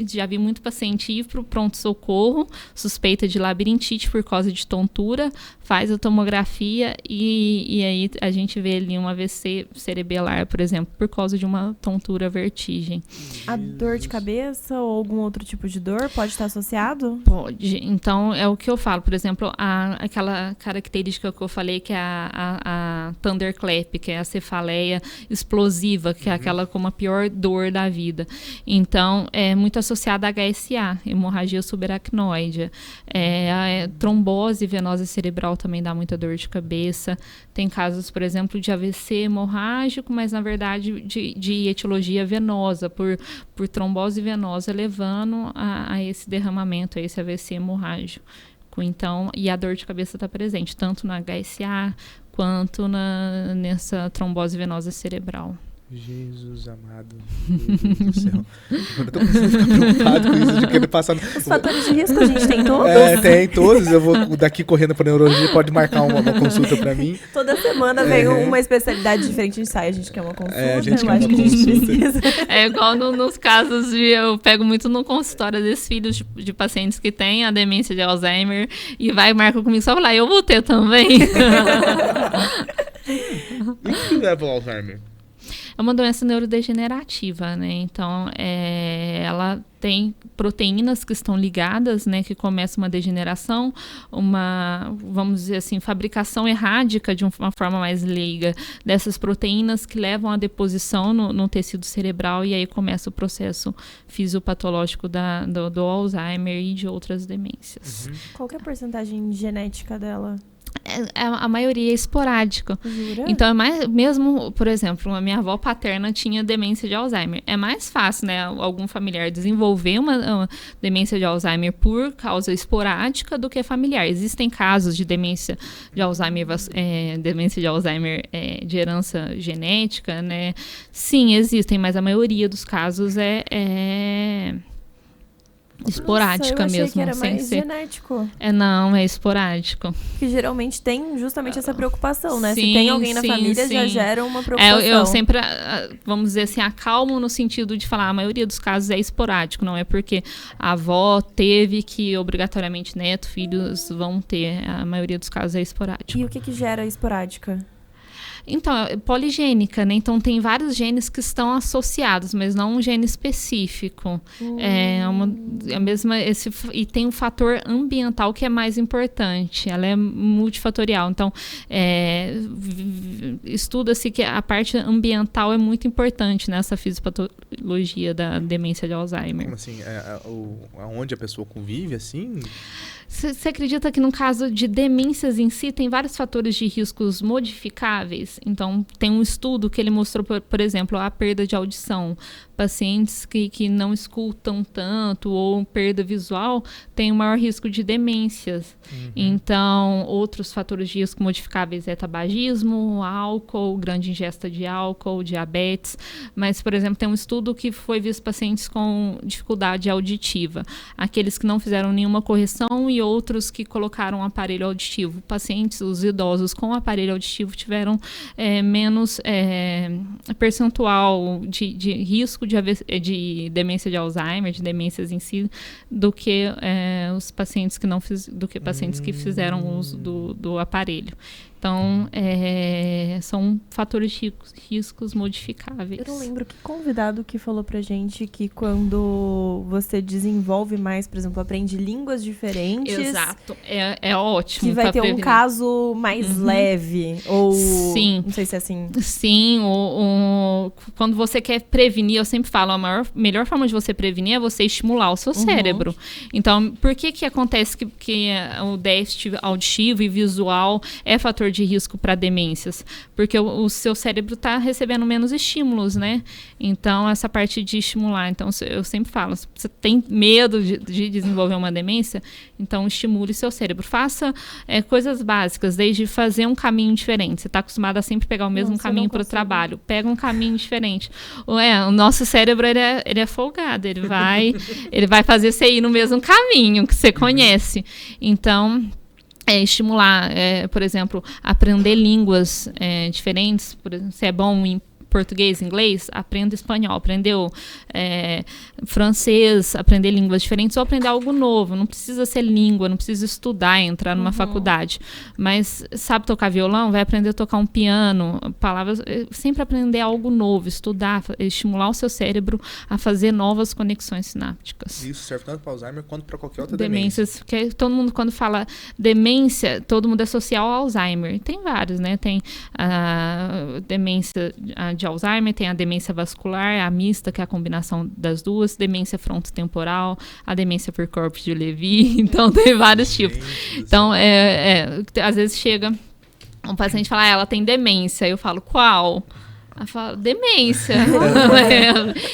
já vi muito paciente ir para o pronto-socorro, suspeita de labirintite por causa de tontura, faz a tomografia e aí a gente vê ali um AVC cerebelar, por exemplo, por causa de uma tontura vertigem. A dor de cabeça ou algum outro tipo de dor pode estar associado? Pode. Então, é o que eu falo. Por exemplo, aquela característica que eu falei, que é a thunderclap, que é a cefaleia explosiva, que é aquela com a pior dor da vida. Então, é muito associada à HSA, hemorragia subaracnoide. A trombose venosa cerebral também dá muita dor de cabeça. Tem casos, por exemplo, de AVC hemorrágico, mas na verdade de etiologia venosa, por trombose venosa, levando a esse derramamento, a esse AVC hemorrágico. Então, e a dor de cabeça está presente, tanto na HSA quanto nessa trombose venosa cerebral. Jesus amado, meu Deus do céu. Eu tô começando a ficar preocupado com isso de querer passar. Os fatores de risco a gente tem todos? Tem todos. Eu vou daqui correndo pra neurologia, pode marcar uma consulta pra mim. Toda semana vem uma especialidade diferente de sai. A gente quer uma consulta, a gente eu acho que a gente precisa. É igual nos casos eu pego muito no consultório desses filhos de pacientes que têm a demência de Alzheimer e vai e marca comigo só falar, eu vou ter também. E o que leva ao Alzheimer? É uma doença neurodegenerativa, né? Então, ela tem proteínas que estão ligadas, né? Que começa uma degeneração, vamos dizer assim, fabricação errática de uma forma mais leiga dessas proteínas que levam à deposição no tecido cerebral e aí começa o processo fisiopatológico do Alzheimer e de outras demências. Qual que é a porcentagem genética dela? A maioria é esporádica. Jura? Então, mesmo, por exemplo, a minha avó paterna tinha demência de Alzheimer. É mais fácil, né, algum familiar desenvolver uma demência de Alzheimer por causa esporádica do que familiar. Existem casos de demência de Alzheimer, de herança genética, né? Sim, existem, mas a maioria dos casos é esporádica. Nossa, eu achei mesmo, que era sem mais ser genético. Não, é esporádico. Porque geralmente tem justamente essa preocupação, né? Sim, se tem alguém na família, sim. já gera uma preocupação. Eu sempre, vamos dizer assim, acalmo no sentido de falar, a maioria dos casos é esporádico, não é porque a avó teve que obrigatoriamente neto, filhos vão ter, a maioria dos casos é esporádico. E o que gera esporádica? Então, é poligênica, né? Então, tem vários genes que estão associados, mas não um gene específico. E tem um fator ambiental que é mais importante. Ela é multifatorial. Então, estuda-se que a parte ambiental é muito importante nessa fisiopatologia da demência de Alzheimer. Como assim? Onde a pessoa convive, assim? Você acredita que no caso de demências em si, tem vários fatores de riscos modificáveis? Então, tem um estudo que ele mostrou, por exemplo, a perda de audição. Pacientes que não escutam tanto ou perda visual têm um maior risco de demências. Então, outros fatores de risco modificáveis é tabagismo, álcool, grande ingesta de álcool, diabetes. Mas, por exemplo, tem um estudo que foi visto pacientes com dificuldade auditiva. Aqueles que não fizeram nenhuma correção e outros que colocaram um aparelho auditivo. Pacientes, os idosos com aparelho auditivo tiveram menos percentual de risco de demência de Alzheimer, de demências em si, do que os pacientes que pacientes que fizeram uso do aparelho. Então, são fatores de riscos modificáveis. Eu não lembro que convidado que falou pra gente que quando você desenvolve mais, por exemplo, aprende línguas diferentes... Exato. É ótimo. Que vai ter um caso mais leve, ou... Sim. Não sei se é assim. Sim, quando você quer prevenir, eu sempre falo, a melhor forma de você prevenir é você estimular o seu cérebro. Então, por que acontece que o déficit auditivo e visual é fator de risco para demências? Porque o seu cérebro está recebendo menos estímulos, né? Então, essa parte de estimular. Então, eu sempre falo, se você tem medo de desenvolver uma demência, então estimule seu cérebro. Faça coisas básicas, desde fazer um caminho diferente. Você está acostumado a sempre pegar o mesmo caminho para o trabalho. Pega um caminho diferente. O nosso cérebro, ele é folgado. Ele vai fazer você ir no mesmo caminho que você conhece. Então... estimular, por exemplo, aprender línguas diferentes. Por exemplo, se é bom em português, inglês, aprenda espanhol. Aprendeu francês, aprender línguas diferentes ou aprender algo novo. Não precisa ser língua, não precisa estudar, entrar numa faculdade. Mas sabe tocar violão? Vai aprender a tocar um piano, palavras. Sempre aprender algo novo, estudar, estimular o seu cérebro a fazer novas conexões sinápticas. Isso serve tanto para Alzheimer quanto para qualquer outra demências. Porque todo mundo, quando fala demência, todo mundo associa ao Alzheimer. Tem vários, né? Tem a demência de de Alzheimer, tem a demência vascular, a mista, que é a combinação das duas, demência frontotemporal, a demência por corpos de Levy, então tem vários tipos. Então, às vezes chega um paciente e fala, ela tem demência, eu falo, qual? Ela fala, demência.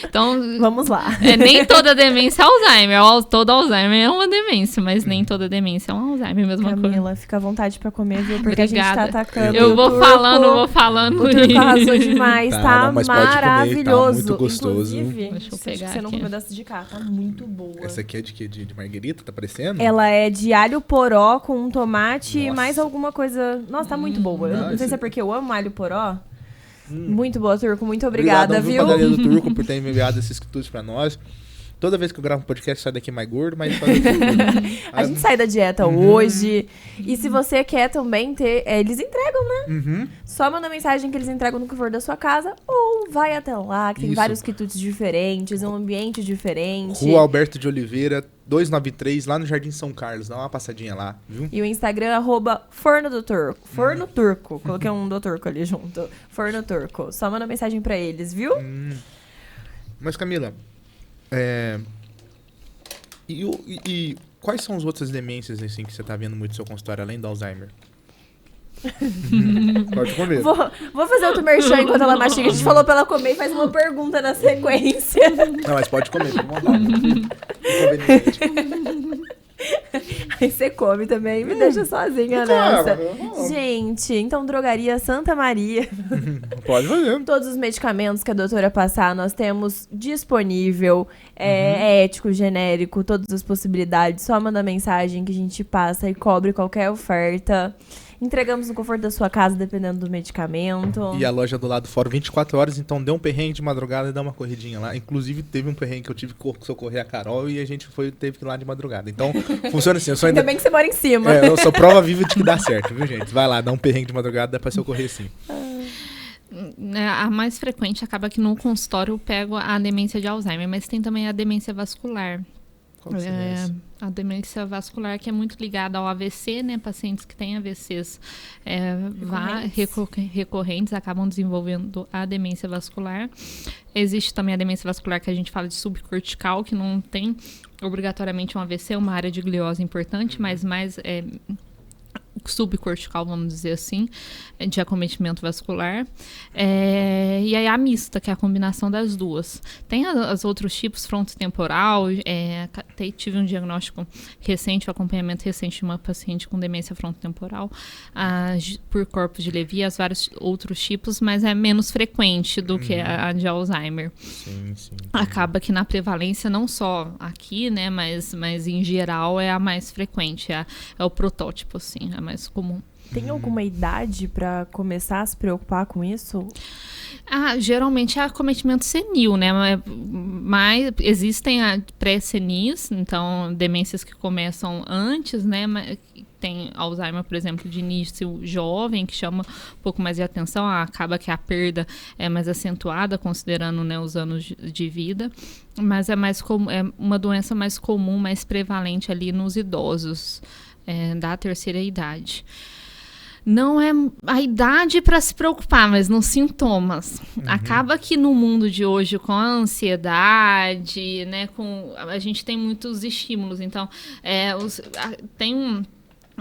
Então, vamos lá. Nem toda demência é Alzheimer. Todo Alzheimer é uma demência, mas nem toda demência é um Alzheimer, mesma coisa. Camila, fica à vontade pra comer, viu? Porque Obrigada. a gente tá atacando. Eu vou falando. O turco arrasou demais, tá mas pode comer, maravilhoso. tá muito gostoso. Inclusive, Deixa eu pegar você não aqui. comeu dessa de cá, tá muito boa. Essa aqui é de quê? De marguerita? Tá parecendo? Ela é de alho poró com um tomate e Nossa. mais alguma coisa. Nossa, tá muito boa. Eu não sei se é porque eu amo alho poró. Muito boa, Turco. Muito obrigada, Obrigadão, viu? Padaria do Turco, por ter enviado esses quitutes pra nós. Toda vez que eu gravo um podcast, sai daqui mais gordo, mas faz A gente sai da dieta hoje. E se você quer também ter... eles entregam, né? Só manda mensagem que eles entregam no que for da sua casa. Ou vai até lá, que tem Isso. vários quitutes diferentes, um ambiente diferente. Rua Alberto de Oliveira, 293, lá no Jardim São Carlos. Dá uma passadinha lá, viu? E o Instagram, @Forno do Turco. Forno Turco. Coloquei um do Turco ali junto. Forno Turco. Só manda mensagem pra eles, viu? Mas, Camila, e quais são as outras demências assim, que você tá vendo muito no seu consultório, além do Alzheimer? Pode comer. Vou fazer outro merchan enquanto ela mastiga. A gente falou pra ela comer e faz uma pergunta na sequência. Não, mas pode comer, fica à vontade. Inconveniente. Aí você come também, me deixa sozinha Claro, nessa. não. Gente, então Drogaria Santa Maria. Pode fazer. Todos os medicamentos que a doutora passar, nós temos disponível. É ético, genérico, todas as possibilidades. Só manda mensagem que a gente passa e cobre qualquer oferta. Entregamos no conforto da sua casa, dependendo do medicamento. E a loja do lado fora 24 horas, então deu um perrengue de madrugada e dá uma corridinha lá. Inclusive, teve um perrengue que eu tive que socorrer a Carol e a gente teve que ir lá de madrugada. Então, funciona assim. Eu sou Ainda bem que você mora em cima. eu sou prova viva de que dá certo, viu, gente? Vai lá, dá um perrengue de madrugada, dá pra socorrer sim. A mais frequente acaba que no consultório eu pego a demência de Alzheimer, mas tem também a demência vascular. Qual que seria essa? A demência vascular, que é muito ligada ao AVC, né? Pacientes que têm AVCs recorrentes acabam desenvolvendo a demência vascular. Existe também a demência vascular que a gente fala de subcortical, que não tem obrigatoriamente um AVC, é uma área de gliose importante, mas mais subcortical, vamos dizer assim, de acometimento vascular. E aí a mista, que é a combinação das duas. Tem os outros tipos, frontotemporal, tive um diagnóstico recente, um acompanhamento recente de uma paciente com demência frontotemporal por corpos de Levy, as vários outros tipos, mas é menos frequente do que a de Alzheimer. Sim. Acaba que na prevalência, não só aqui, né, mas em geral é a mais frequente, é o protótipo, assim, é mais comum. Tem alguma idade pra começar a se preocupar com isso? Geralmente é acometimento senil, né? Mas existem pré-senis, então demências que começam antes, né? Tem Alzheimer, por exemplo, de início jovem, que chama um pouco mais de atenção, acaba que a perda é mais acentuada, considerando, né, os anos de vida, mas é uma doença mais comum, mais prevalente ali nos idosos da terceira idade. Não é a idade para se preocupar, mas nos sintomas. Acaba que no mundo de hoje, com a ansiedade, né, a gente tem muitos estímulos. Então, eu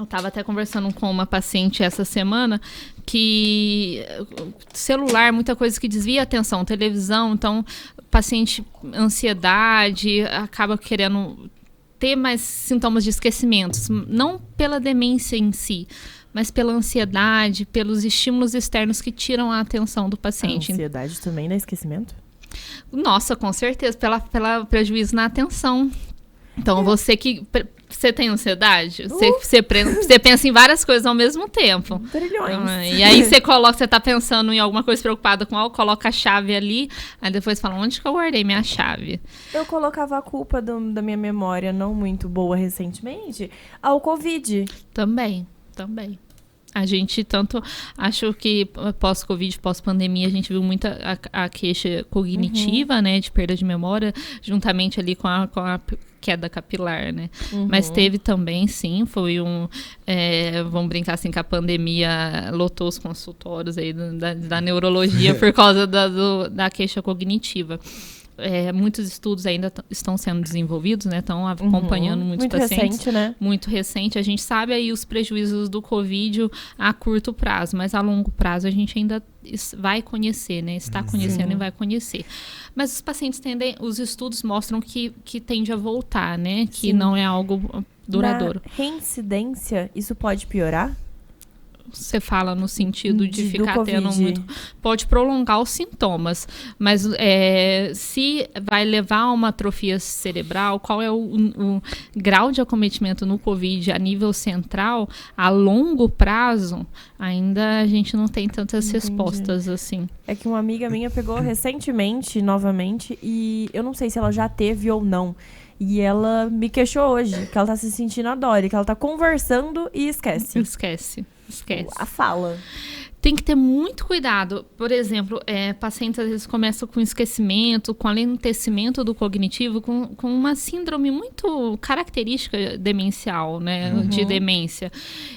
estava até conversando com uma paciente essa semana que celular, muita coisa que desvia a atenção, televisão, então paciente ansiedade, acaba querendo ter mais sintomas de esquecimentos, não pela demência em si, mas pela ansiedade, pelos estímulos externos que tiram a atenção do paciente. A ansiedade também, né? Esquecimento? Nossa, com certeza, pela prejuízo na atenção. Então, você tem ansiedade? Você pensa em várias coisas ao mesmo tempo. Trilhões. E aí você tá pensando em alguma coisa preocupada com algo, coloca a chave ali, aí depois fala, onde que eu guardei minha chave? Eu colocava a culpa da minha memória não muito boa recentemente ao Covid. Também. A gente acho que pós-Covid, pós-pandemia, a gente viu muita a queixa cognitiva, né, de perda de memória, juntamente ali com a queda capilar, né? Mas teve também, sim, foi vamos brincar assim, que a pandemia lotou os consultórios aí da neurologia por causa da queixa cognitiva. Muitos estudos ainda estão sendo desenvolvidos, né? Estão acompanhando muitos pacientes. Muito recente, né? Muito recente. A gente sabe aí os prejuízos do Covid a curto prazo, mas a longo prazo a gente ainda vai conhecer, né? Está conhecendo e vai conhecer. Mas os pacientes os estudos mostram que tende a voltar, né? Que não é algo duradouro. Na reincidência, isso pode piorar? Você fala no sentido de ficar tendo muito... Pode prolongar os sintomas, mas se vai levar a uma atrofia cerebral, qual é o grau de acometimento no COVID a nível central, a longo prazo, ainda a gente não tem tantas respostas assim. É que uma amiga minha pegou recentemente, novamente, e eu não sei se ela já teve ou não. E ela me queixou hoje, que ela tá se sentindo a dor, que ela tá conversando e esquece. Esquece. A fala. Tem que ter muito cuidado. Por exemplo, pacientes às vezes começam com esquecimento, com alentecimento do cognitivo, com uma síndrome muito característica demencial, né? De demência.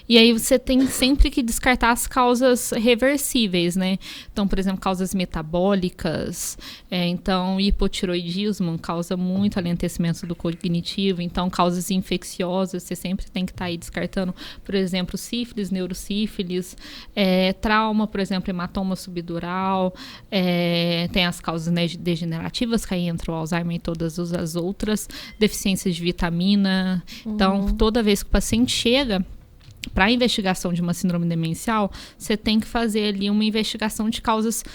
E aí você tem sempre que descartar as causas reversíveis, né? Então, por exemplo, causas metabólicas, então hipotiroidismo causa muito alentecimento do cognitivo, então causas infecciosas, você sempre tem que estar aí descartando, por exemplo, sífilis, neurosífilis, trauma, por exemplo, hematoma subdural, tem as causas degenerativas, que aí entra o Alzheimer e todas as outras, deficiências de vitamina. Então, toda vez que o paciente chega para a investigação de uma síndrome demencial, você tem que fazer ali uma investigação de causas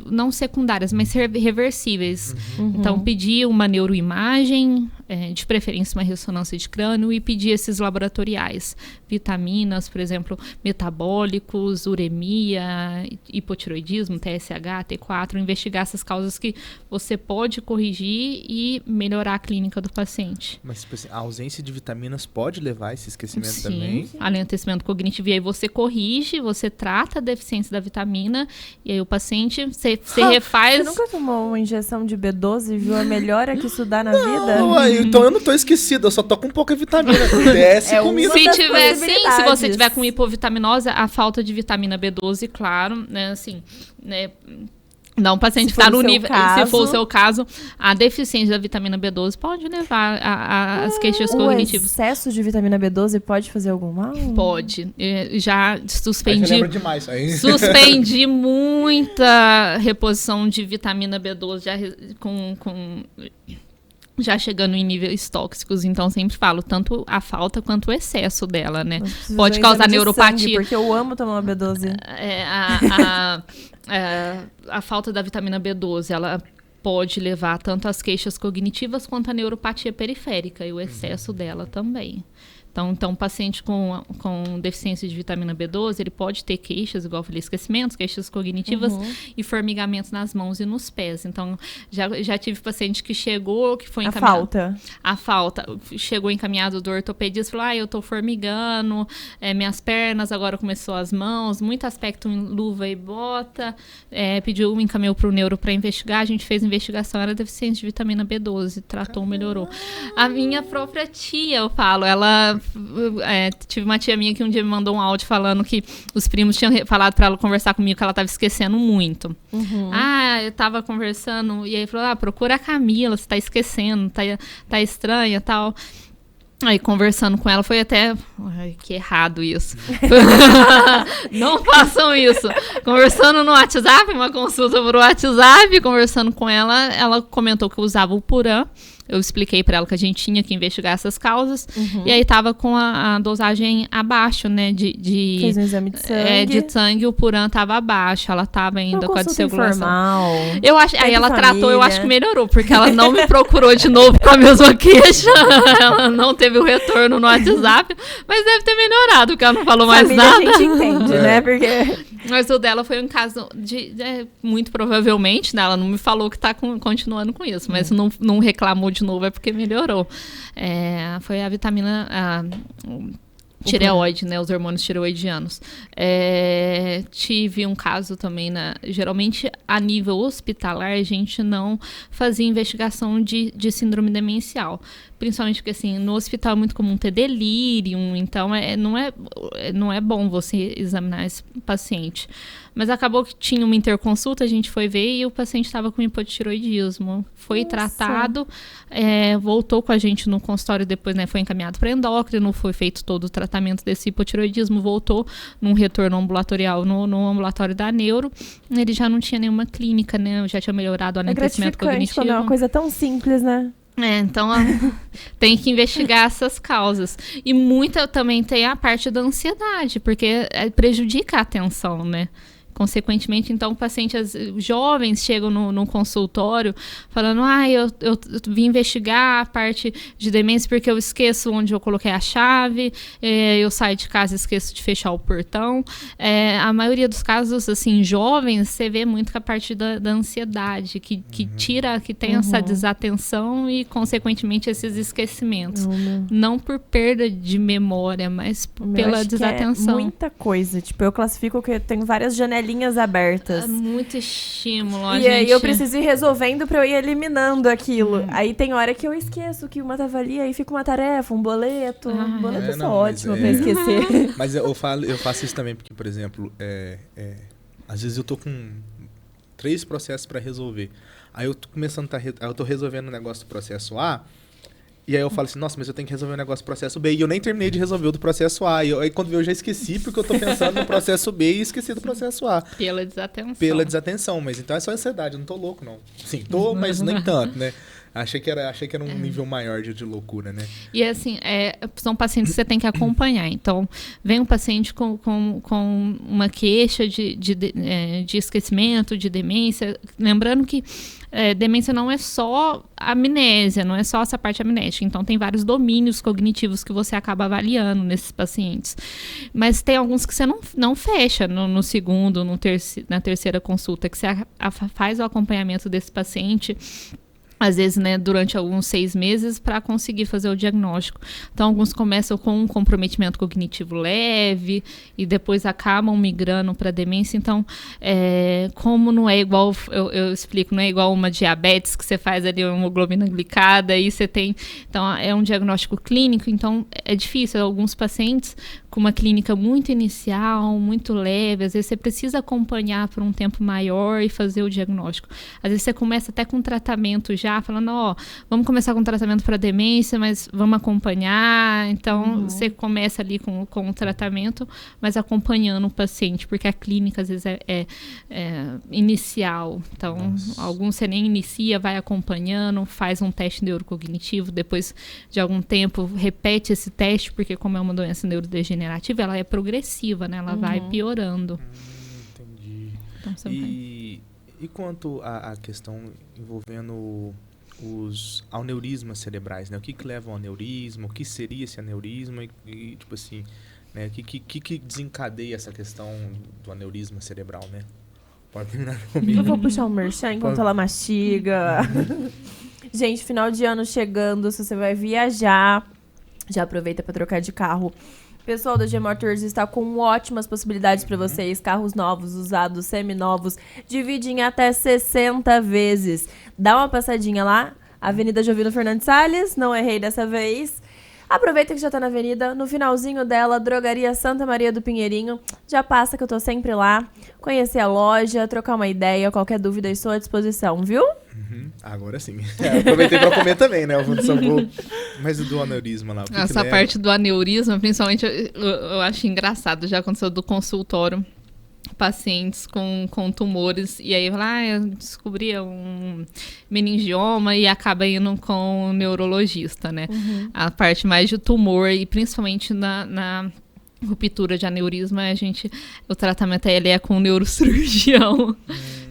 não secundárias, mas reversíveis. Então, pedir uma neuroimagem, de preferência uma ressonância de crânio, e pedir esses laboratoriais. Vitaminas, por exemplo, metabólicos, uremia, hipotiroidismo, TSH, T4, investigar essas causas que você pode corrigir e melhorar a clínica do paciente. Mas tipo assim, a ausência de vitaminas pode levar a esse esquecimento também? Sim, alentecimento cognitivo. E aí você corrige, você trata a deficiência da vitamina, e aí o paciente, você refaz... Você nunca tomou uma injeção de B12 e viu a melhora que isso dá na vida? Então eu não tô esquecido, eu só tô com pouca vitamina. Desce comigo. Se você tiver com hipovitaminose, a falta de vitamina B12, claro, né, assim, né... Não, o paciente está no nível, se for o seu caso, a deficiência da vitamina B12 pode levar às queixas cognitivas. O excesso de vitamina B12 pode fazer algum mal? Pode. Já suspendi Suspendi muita reposição de vitamina B12 já chegando em níveis tóxicos, então sempre falo, tanto a falta quanto o excesso dela, né? Pode causar neuropatia. Sangue, porque eu amo tomar uma B12. A falta da vitamina B12, ela pode levar tanto às queixas cognitivas quanto à neuropatia periférica, e o excesso dela também. Então, um paciente com deficiência de vitamina B12, ele pode ter queixas, igual eu falei, esquecimentos, queixas cognitivas e formigamentos nas mãos e nos pés. Então, já tive paciente que chegou, que foi encaminhado... A falta. Chegou encaminhado do ortopedista, falou, eu tô formigando, minhas pernas, agora começou as mãos, muito aspecto em luva e bota, encaminhou pro neuro para investigar, a gente fez a investigação, era deficiência de vitamina B12, tratou, melhorou. A minha própria tia, eu falo, ela... tive uma tia minha que um dia me mandou um áudio falando que os primos tinham falado pra ela conversar comigo, que ela tava esquecendo muito. Eu tava conversando, e aí falou, procura a Camila, você tá esquecendo, tá estranha e tal. Aí, conversando com ela, foi até... Ai, que errado isso. Não façam isso. Conversando no WhatsApp, uma consulta por WhatsApp, conversando com ela, ela comentou que eu usava o Puran. Eu expliquei pra ela que a gente tinha que investigar essas causas. E aí tava com a dosagem abaixo, né? Fez um exame de sangue. De sangue, o Puran tava abaixo. Ela tava ainda com a desregulação. Eu acho, aí ela tratou, eu acho que melhorou, porque ela não me procurou de novo com a mesma queixa. Ela não teve o retorno no WhatsApp, mas deve ter melhorado, porque ela não falou mais nada. A gente entende, né? Porque... Mas o dela foi um caso muito provavelmente, né? Ela não me falou que tá continuando com isso, mas não reclamou de novo, é porque melhorou. Foi a vitamina... Tireoide, né? Os hormônios tireoidianos. Tive um caso também, geralmente a nível hospitalar, a gente não fazia investigação de síndrome demencial. Principalmente porque, assim, no hospital é muito comum ter delírio, então não é bom você examinar esse paciente. Mas acabou que tinha uma interconsulta, a gente foi ver e o paciente estava com hipotireoidismo. Foi tratado, voltou com a gente no consultório depois, né? Foi encaminhado para endócrino, foi feito todo o tratamento desse hipotireoidismo, voltou num retorno ambulatorial no ambulatório da neuro. Ele já não tinha nenhuma clínica, né? Já tinha melhorado o anestesiamento cognitivo. Quando é uma coisa tão simples, né? Então tem que investigar essas causas. E muita também tem a parte da ansiedade, porque prejudica a atenção, né? Consequentemente, então, pacientes jovens chegam no consultório falando, eu vim investigar a parte de demência porque eu esqueço onde eu coloquei a chave, eu saio de casa e esqueço de fechar o portão. A maioria dos casos, assim, jovens, você vê muito que a parte da ansiedade, que tem essa desatenção e, consequentemente, esses esquecimentos. Não por perda de memória, mas pela desatenção. É muita coisa. Tipo, eu classifico que eu tenho várias janelinhas abertas. Muito estímulo, E aí eu preciso ir resolvendo pra eu ir eliminando aquilo. Aí tem hora que eu esqueço que uma tava ali, aí fica uma tarefa, um boleto. Um boleto é ótimo pra esquecer. Mas eu faço isso também, porque, por exemplo, às vezes eu tô com 3 processos pra resolver. Aí eu tô começando eu tô resolvendo o negócio do processo A, e aí eu falo assim, nossa, mas eu tenho que resolver o negócio do processo B. E eu nem terminei de resolver o do processo A. E aí quando eu já esqueci, porque eu tô pensando no processo B e esqueci do processo A. Pela desatenção. Mas então é só ansiedade, eu não tô louco, não. Sim, tô, mas nem tanto, né? Achei que era um nível maior de loucura, né? E assim, são pacientes que você tem que acompanhar. Então, vem um paciente com uma queixa de esquecimento, de demência. Lembrando que demência não é só amnésia, não é só essa parte amnésica. Então, tem vários domínios cognitivos que você acaba avaliando nesses pacientes. Mas tem alguns que você não fecha no segundo, na terceira consulta, que você faz o acompanhamento desse paciente, às vezes, né, durante alguns 6 meses, para conseguir fazer o diagnóstico. Então, alguns começam com um comprometimento cognitivo leve e depois acabam migrando para demência. Então, como não é igual, eu explico, não é igual uma diabetes, que você faz ali uma hemoglobina glicada e você tem... Então, é um diagnóstico clínico, então é difícil. Alguns pacientes com uma clínica muito inicial, muito leve, às vezes você precisa acompanhar por um tempo maior e fazer o diagnóstico. Às vezes você começa até com tratamento já, falando, vamos começar com tratamento para demência, mas vamos acompanhar. Então, você começa ali com o tratamento, mas acompanhando o paciente, porque a clínica às vezes é inicial. Então, alguns você nem inicia, vai acompanhando, faz um teste neurocognitivo, depois de algum tempo repete esse teste, porque como é uma doença neurodegenerativa, ela é progressiva, né? Ela vai piorando. Entendi. Então, e quanto à questão envolvendo os aneurismas cerebrais, né? O que leva ao aneurisma? O que seria esse aneurisma? E tipo assim, né? O que desencadeia essa questão do aneurisma cerebral, né? Pode terminar comigo. Eu vou puxar um merchan enquanto ela mastiga. Gente, final de ano chegando, se você vai viajar, já aproveita para trocar de carro. O pessoal da G-Motors está com ótimas possibilidades para vocês. Carros novos, usados, seminovos. Divide em até 60 vezes. Dá uma passadinha lá. Avenida Jovino Fernandes Salles. Não errei dessa vez. Aproveita que já tá na avenida. No finalzinho dela, Drogaria Santa Maria do Pinheirinho. Já passa que eu tô sempre lá. Conhecer a loja, trocar uma ideia. Qualquer dúvida, estou à disposição, viu? Agora sim. Aproveitei pra comer também, né? Mas do aneurisma lá. Essa parte do aneurisma, principalmente, eu acho engraçado. Já aconteceu do consultório. Pacientes com tumores. E aí, eu descobri um meningioma e acaba indo com o neurologista, né? A parte mais de tumor e principalmente na ruptura de aneurisma, o tratamento ele é com o neurocirurgião.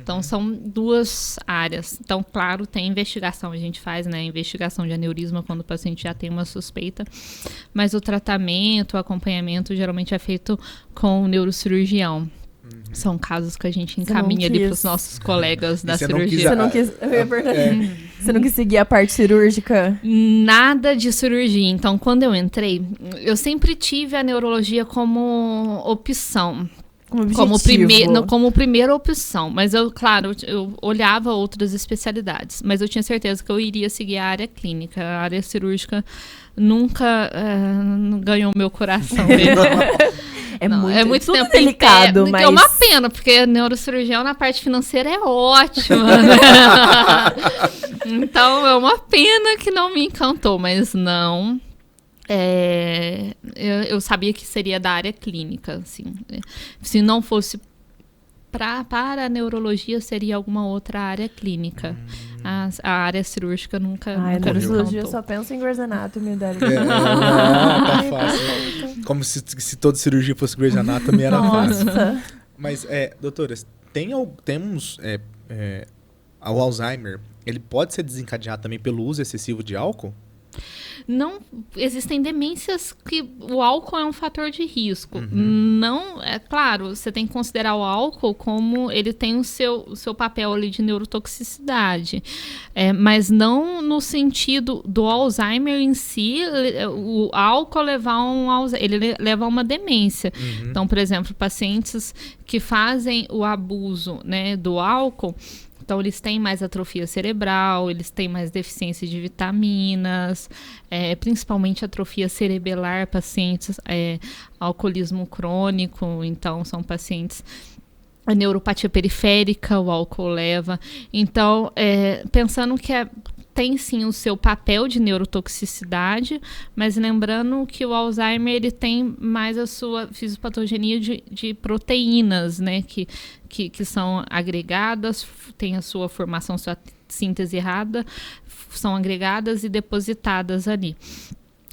Então, são 2 áreas. Então, claro, tem investigação. A gente faz, né, investigação de aneurisma quando o paciente já tem uma suspeita. Mas o tratamento, o acompanhamento, geralmente é feito com o neurocirurgião. São casos que a gente encaminha ali para os nossos colegas da cirurgia. Você não quis... Você não quis seguir a parte cirúrgica? Nada de cirurgia. Então, quando eu entrei, eu sempre tive a neurologia como opção. Como primeira opção. Mas eu olhava outras especialidades. Mas eu tinha certeza que eu iria seguir a área clínica. A área cirúrgica nunca ganhou meu coração. É muito tudo tempo delicado, mas... É uma pena, porque neurocirurgião na parte financeira é ótima. Né? Então, é uma pena que não me encantou, mas não... eu sabia que seria da área clínica, assim. Se não fosse para a neurologia, seria alguma outra área clínica. A área cirúrgica nunca me neurologia encantou. só penso em Grey's Anatomy. Tá fácil. Como se toda cirurgia fosse Grey's Anatomy, era fácil. Mas, doutoras, temos o Alzheimer, ele pode ser desencadeado também pelo uso excessivo de álcool? Não, existem demências que o álcool é um fator de risco. Não, é claro, você tem que considerar o álcool como ele tem o seu papel ali de neurotoxicidade. Mas não no sentido do Alzheimer em si, o álcool ele leva a uma demência. Então, por exemplo, pacientes que fazem o abuso, né, do álcool, então, eles têm mais atrofia cerebral, eles têm mais deficiência de vitaminas, principalmente atrofia cerebelar, pacientes alcoolismo crônico, então são pacientes... A neuropatia periférica, o álcool leva. Então, pensando que tem sim o seu papel de neurotoxicidade, mas lembrando que o Alzheimer ele tem mais a sua fisiopatogenia de proteínas, né, que são agregadas, tem a sua formação, sua síntese errada, são agregadas e depositadas ali.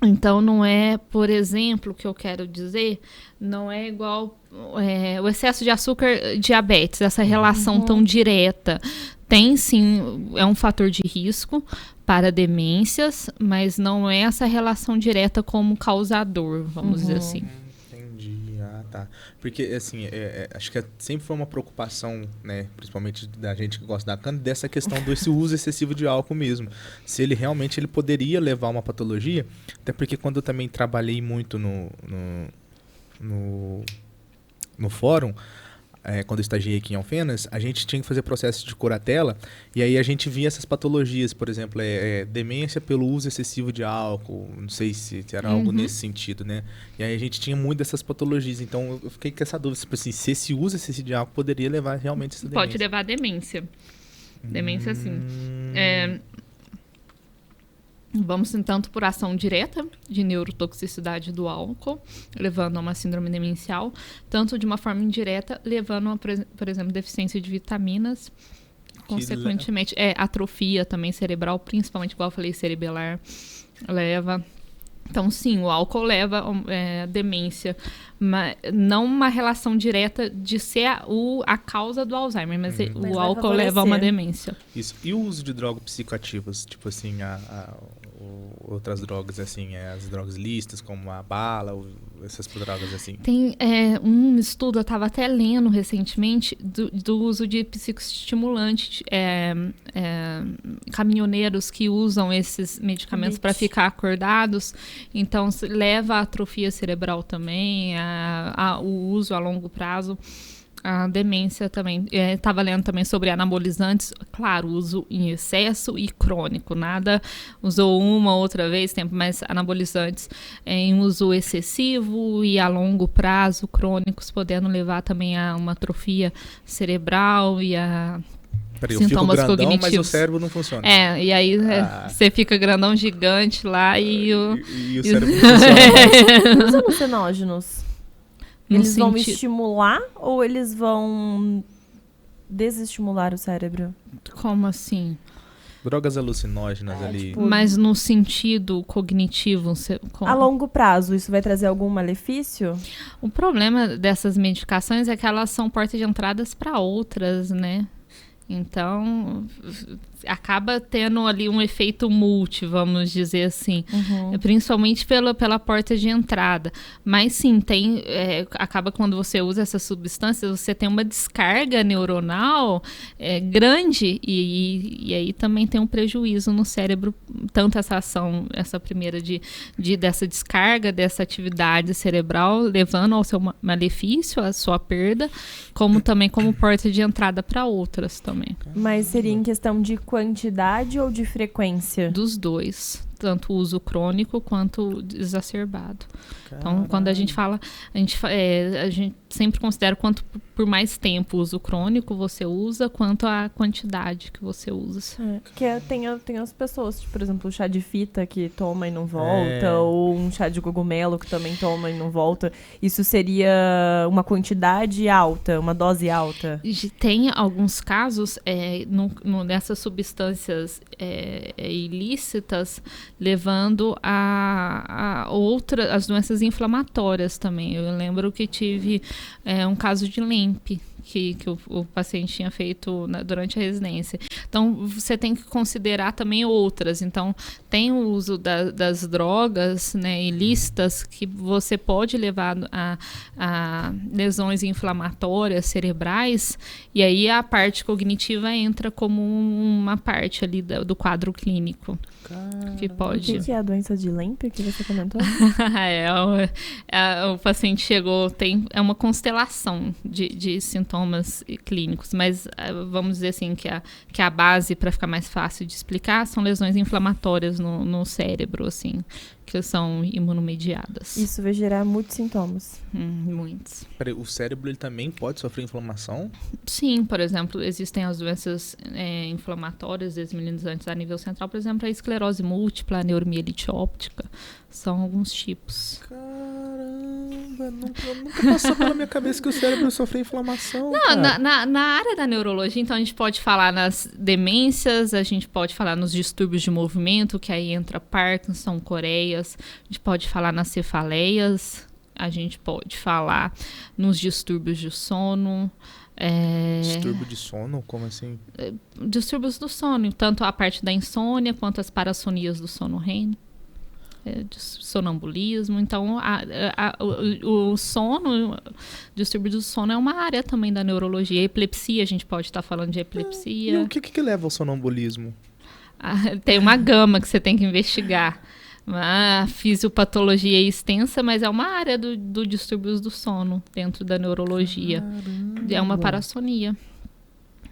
Então, não é, por exemplo, o que eu quero dizer, não é igual o excesso de açúcar, diabetes, essa relação tão direta. Tem, sim, é um fator de risco para demências, mas não é essa relação direta como causador, vamos dizer assim. Entendi, tá. Porque, assim, acho que sempre foi uma preocupação, né, principalmente da gente que gosta da cana, dessa questão desse uso excessivo de álcool mesmo. Se ele realmente poderia levar a uma patologia, até porque quando eu também trabalhei muito no fórum, quando eu estagiei aqui em Alfenas, a gente tinha que fazer processo de curatela e aí a gente via essas patologias, por exemplo, demência pelo uso excessivo de álcool, não sei se era algo nesse sentido, né? E aí a gente tinha muito dessas patologias, então eu fiquei com essa dúvida, tipo assim, se esse uso excessivo de álcool poderia levar realmente a essa demência. Pode levar a demência. Demência, sim. Vamos, tanto por ação direta de neurotoxicidade do álcool, levando a uma síndrome demencial, tanto de uma forma indireta, levando a, por exemplo, deficiência de vitaminas, consequentemente, atrofia também cerebral, principalmente, igual eu falei, cerebelar, leva. Então, sim, o álcool leva a demência, mas não uma relação direta de ser a causa do Alzheimer, mas o álcool leva a uma demência. Isso. E o uso de drogas psicoativas, tipo assim, outras drogas, assim, as drogas lícitas, como a bala, essas drogas assim? Tem um estudo, eu estava até lendo recentemente, do uso de psicoestimulantes, caminhoneiros que usam esses medicamentos para ficar acordados. Então, leva a atrofia cerebral também, o uso a longo prazo, a demência também. Estava lendo também sobre anabolizantes, claro, uso em excesso e crônico, nada usou uma outra vez, mas anabolizantes em uso excessivo e a longo prazo, crônicos, podendo levar também a uma atrofia cerebral e a... sintomas grandão, cognitivos. Mas o cérebro não funciona. E aí você fica grandão, gigante lá e o cérebro não funciona. Os alucinógenos, eles vão estimular ou eles vão desestimular o cérebro? Como assim? Drogas alucinógenas ali. Tipo, mas no sentido cognitivo. A longo prazo, isso vai trazer algum malefício? O problema dessas medicações é que elas são portas de entradas para outras, né? Então, acaba tendo ali um efeito multi, vamos dizer assim, principalmente pela porta de entrada. Mas sim, acaba quando você usa essas substâncias, você tem uma descarga neuronal grande e aí também tem um prejuízo no cérebro, tanto essa ação, essa primeira dessa descarga, dessa atividade cerebral, levando ao seu malefício, à sua perda, como também como porta de entrada para outras também. Mas seria em questão de quantidade ou de frequência? Dos dois. Tanto o uso crônico quanto exacerbado. Caramba. Então, quando a gente fala, a gente sempre considera quanto por mais tempo o uso crônico você usa, quanto a quantidade que você usa. Porque tem as pessoas, tipo, por exemplo, o chá de fita que toma e não volta, ou um chá de cogumelo que também toma e não volta. Isso seria uma quantidade alta, uma dose alta? Tem alguns casos nessas substâncias ilícitas, levando a as doenças inflamatórias também. Eu lembro que tive um caso de LEMP, que o paciente tinha feito durante a residência. Então, você tem que considerar também outras. Então, tem o uso das drogas, né, ilícitas, que você pode levar a lesões inflamatórias cerebrais, e aí a parte cognitiva entra como uma parte ali do quadro clínico. Que pode. O que é a doença de LEMP que você comentou? O paciente chegou, é uma constelação de sintomas clínicos, mas vamos dizer assim que a base, para ficar mais fácil de explicar, são lesões inflamatórias no cérebro, assim, que são imunomediadas. Isso vai gerar muitos sintomas. Muitos. Peraí, o cérebro ele também pode sofrer inflamação? Sim, por exemplo, existem as doenças inflamatórias desmielinizantes a nível central, por exemplo, a esclerose múltipla, a neuromielite óptica, são alguns tipos. Caramba, nunca passou pela minha cabeça que o cérebro sofre inflamação. Não, na área da neurologia, então a gente pode falar nas demências, a gente pode falar nos distúrbios de movimento, que aí entra Parkinson, coreias, a gente pode falar nas cefaleias, a gente pode falar nos distúrbios de sono. Distúrbio de sono? Como assim? Distúrbios do sono, tanto a parte da insônia quanto as parassonias do sono REM. De sonambulismo. Então, o sono, distúrbio do sono é uma área também da neurologia. Epilepsia, a gente pode estar falando de epilepsia. E o que leva ao sonambulismo? Tem uma gama que você tem que investigar. A fisiopatologia é extensa, mas é uma área do distúrbios do sono dentro da neurologia. Caramba. É uma parassonia.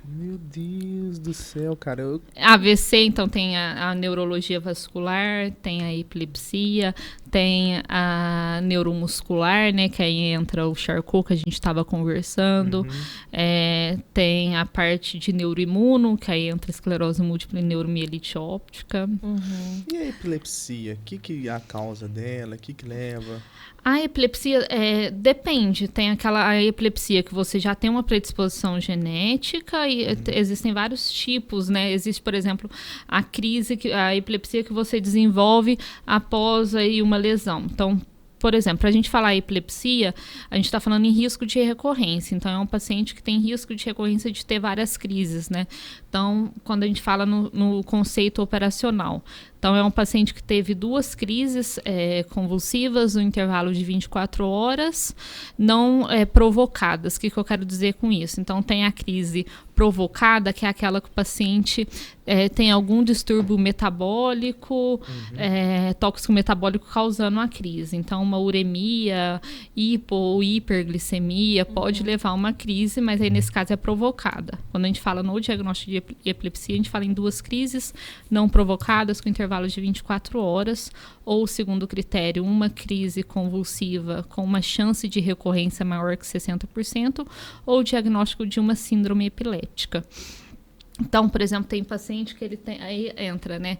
Meu Deus do céu, cara. AVC, então, tem a neurologia vascular, tem a epilepsia, tem a neuromuscular, né, que aí entra o Charcot, que a gente estava conversando. Tem a parte de neuroimuno, que aí entra a esclerose múltipla e neuromielite óptica. E a epilepsia? O que é a causa dela? O que leva? A epilepsia depende. Tem a epilepsia que você já tem uma predisposição genética e existem vários tipos, né? Existe, por exemplo, a epilepsia que você desenvolve após aí uma lesão. Então, por exemplo, para a gente falar epilepsia, a gente está falando em risco de recorrência. Então, é um paciente que tem risco de recorrência de ter várias crises, né? Então, quando a gente fala no conceito operacional. Então, é um paciente que teve 2 crises convulsivas no intervalo de 24 horas, não provocadas. O que eu quero dizer com isso? Então, tem a crise provocada, que é aquela que o paciente tem algum distúrbio metabólico, tóxico metabólico causando a crise. Então, uma uremia, hipo ou hiperglicemia pode levar a uma crise, mas aí nesse caso é provocada. Quando a gente fala no diagnóstico de epilepsia, a gente fala em 2 crises não provocadas com intervalo de 24 horas, ou, segundo o critério, uma crise convulsiva com uma chance de recorrência maior que 60%, ou diagnóstico de uma síndrome epilética. Então, por exemplo, tem paciente que ele tem, aí entra, né,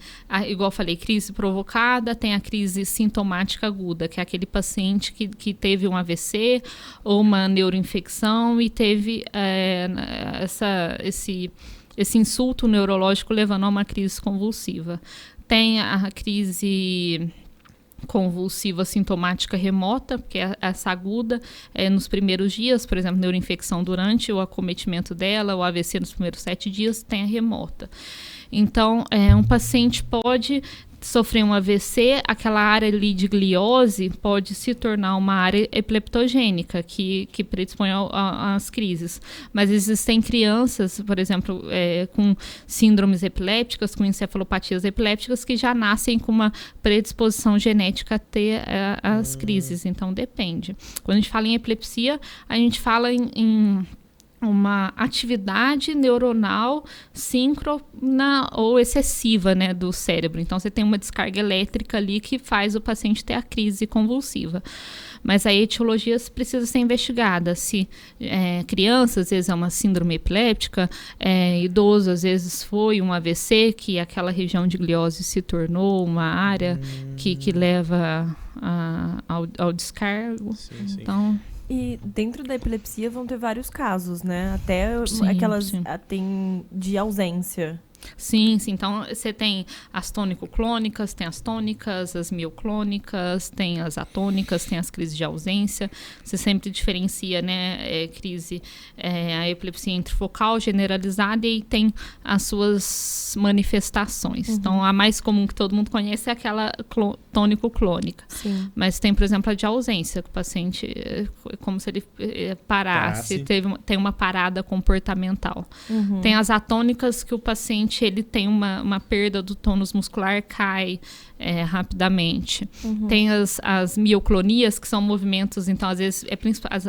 igual eu falei, crise provocada, tem a crise sintomática aguda, que é aquele paciente que teve um AVC ou uma neuroinfecção e teve esse insulto neurológico levando a uma crise convulsiva. Tem a crise convulsiva sintomática remota, porque essa aguda nos primeiros dias, por exemplo, neuroinfecção durante o acometimento dela, o AVC nos primeiros 7 dias, tem a remota. Então, um paciente pode sofrer um AVC, aquela área ali de gliose pode se tornar uma área epileptogênica, que predispõe às crises. Mas existem crianças, por exemplo, com síndromes epilépticas, com encefalopatias epilépticas, que já nascem com uma predisposição genética a ter as crises. Então, depende. Quando a gente fala em epilepsia, a gente fala em uma atividade neuronal síncrona ou excessiva, né, do cérebro. Então, você tem uma descarga elétrica ali que faz o paciente ter a crise convulsiva. Mas a etiologia precisa ser investigada. Se criança, às vezes, é uma síndrome epiléptica, idoso, às vezes, foi um AVC, que aquela região de gliose se tornou uma área que leva ao descargo. Sim. Então... E dentro da epilepsia vão ter vários casos, né? Até aquelas tem de ausência. Sim. Então, você tem as tônico-clônicas, tem as tônicas, as mioclônicas, tem as atônicas, tem as crises de ausência. Você sempre diferencia, né, crise, a epilepsia intrafocal generalizada e tem as suas manifestações. Então, a mais comum que todo mundo conhece é aquela tônico-clônica. Sim. Mas tem, por exemplo, a de ausência, que o paciente é como se ele parasse, tem uma parada comportamental. Tem as atônicas, que o paciente ele tem uma perda do tônus muscular, cai rapidamente. Tem as mioclonias, que são movimentos, então, às vezes,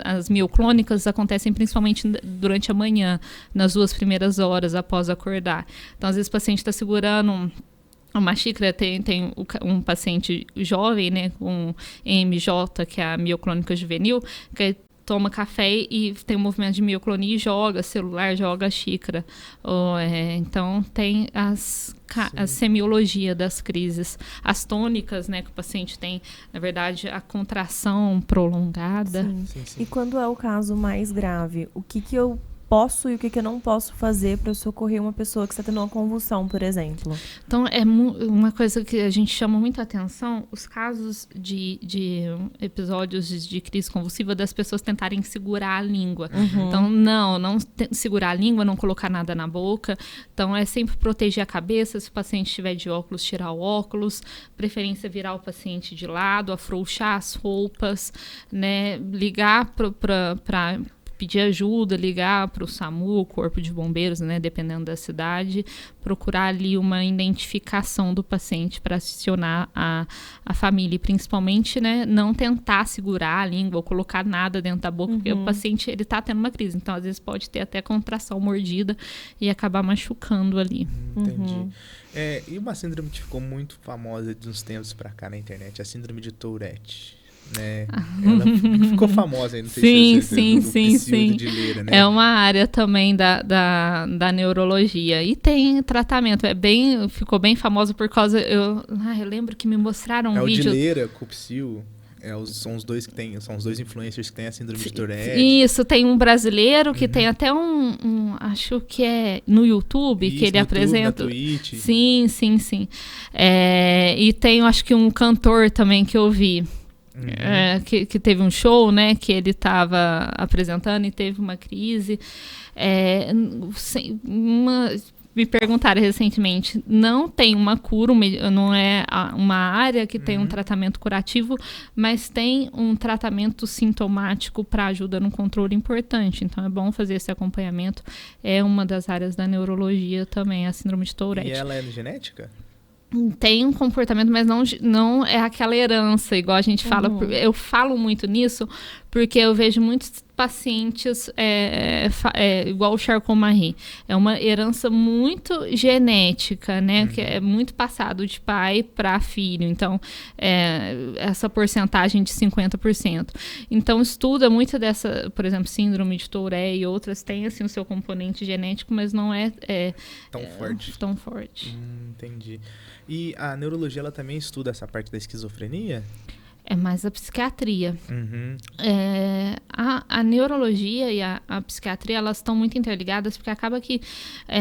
as mioclônicas acontecem principalmente durante a manhã, nas 2 primeiras horas após acordar. Então, às vezes, o paciente está segurando uma xícara, tem um paciente jovem, né, com MJ, que é a mioclônica juvenil, que toma café e tem um movimento de mioclonia e joga celular, joga a xícara. Então, tem a semiologia das crises. As tônicas, né, que o paciente tem, na verdade, a contração prolongada. Sim. E quando é o caso mais grave, o que eu posso e o que eu não posso fazer para socorrer uma pessoa que está tendo uma convulsão, por exemplo? Então, é uma coisa que a gente chama muita atenção, os casos de episódios de crise convulsiva das pessoas tentarem segurar a língua. Então, não segurar a língua, não colocar nada na boca. Então, é sempre proteger a cabeça. Se o paciente estiver de óculos, tirar o óculos. Preferência virar o paciente de lado, afrouxar as roupas, né? Ligar para pedir ajuda, ligar para o SAMU, o Corpo de Bombeiros, né, dependendo da cidade, procurar ali uma identificação do paciente para acionar a família, e principalmente, né, não tentar segurar a língua ou colocar nada dentro da boca, porque o paciente ele está tendo uma crise, então às vezes pode ter até contração mordida e acabar machucando ali. Entendi. E uma síndrome que ficou muito famosa de uns tempos para cá na internet, a síndrome de Tourette. Né? Ela ficou famosa aí, não sei sim. de Lira, né? É uma área também da neurologia e tem tratamento, ficou bem famoso por causa, eu lembro que me mostraram um vídeo. O de Lira, Copsil, são os dois influencers que têm a síndrome de Tourette. Isso, tem um brasileiro que tem até acho que é no YouTube, que ele apresenta. Na Twitch. Sim. E tem, acho que um cantor também que eu vi. Que teve um show, né, que ele estava apresentando e teve uma crise. Me perguntaram recentemente, não tem uma cura, não é uma área que tem um tratamento curativo, mas tem um tratamento sintomático para ajuda no controle importante. Então, é bom fazer esse acompanhamento. É uma das áreas da neurologia também, a síndrome de Tourette. E ela é genética? Tem um comportamento, mas não é aquela herança, igual a gente fala. Eu falo muito nisso porque eu vejo muitos pacientes igual o Charcot-Marie. É uma herança muito genética, né? Que é muito passado de pai para filho. Então, essa porcentagem de 50%. Então, estuda muito dessa, por exemplo, síndrome de Tourette e outras, tem assim o seu componente genético, mas não é tão forte. Entendi. E a neurologia, ela também estuda essa parte da esquizofrenia? é mais a psiquiatria. Uhum. A neurologia e a psiquiatria, elas estão muito interligadas, porque acaba que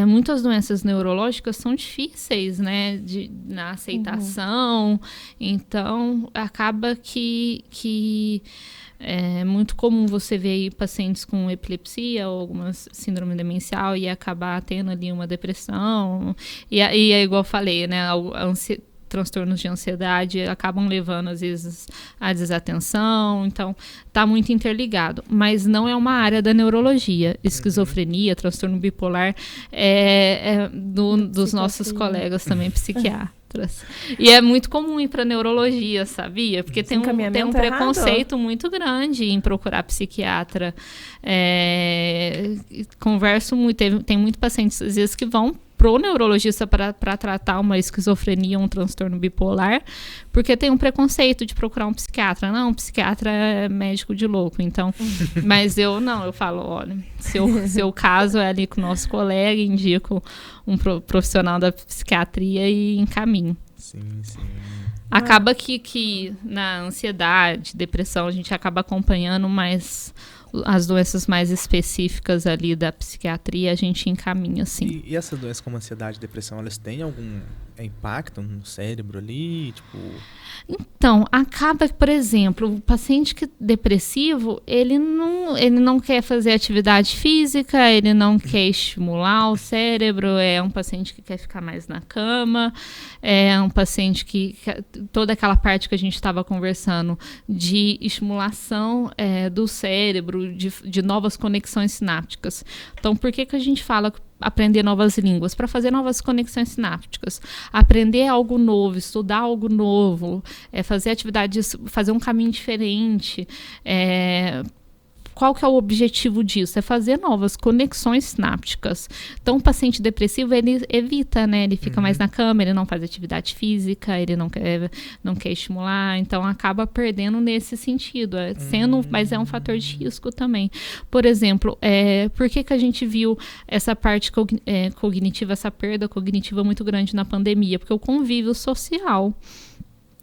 muitas doenças neurológicas são difíceis, né, na aceitação. Então, acaba que é muito comum você ver aí pacientes com epilepsia ou alguma síndrome demencial e acabar tendo ali uma depressão. E é igual eu falei, né, transtornos de ansiedade acabam levando, às vezes, à desatenção. Então, está muito interligado. Mas não é uma área da neurologia. Esquizofrenia, transtorno bipolar, dos nossos colegas também psiquiatras. E é muito comum ir para neurologia, sabia? Porque tem um preconceito muito grande em procurar psiquiatra. Converso muito, tem muitos pacientes, às vezes, que vão pro neurologista para tratar uma esquizofrenia, um transtorno bipolar, porque tem um preconceito de procurar um psiquiatra. Não, um psiquiatra é médico de louco, então... Mas eu falo, olha, seu caso é ali com o nosso colega, indico um profissional da psiquiatria e encaminho. Sim. Acaba que na ansiedade, depressão, a gente acaba acompanhando mais... As doenças mais específicas ali da psiquiatria, a gente encaminha, sim. E essas doenças como ansiedade e depressão, elas têm algum impacto no cérebro ali? Tipo... Então, acaba que, por exemplo, o paciente depressivo, ele não quer fazer atividade física, ele não quer estimular o cérebro, é um paciente que quer ficar mais na cama, é um paciente que toda aquela parte que a gente estava conversando de estimulação do cérebro, de novas conexões sinápticas. Então, por que a gente fala aprender novas línguas? Para fazer novas conexões sinápticas, aprender algo novo, estudar algo novo, fazer atividades, fazer um caminho diferente. Qual que é o objetivo disso? É fazer novas conexões sinápticas. Então, o paciente depressivo, ele evita, né? Ele fica mais na cama, ele não faz atividade física, ele não quer estimular, então acaba perdendo nesse sentido. Mas é um fator de risco também. Por exemplo, por que a gente viu essa parte cognitiva, essa perda cognitiva muito grande na pandemia? Porque o convívio social.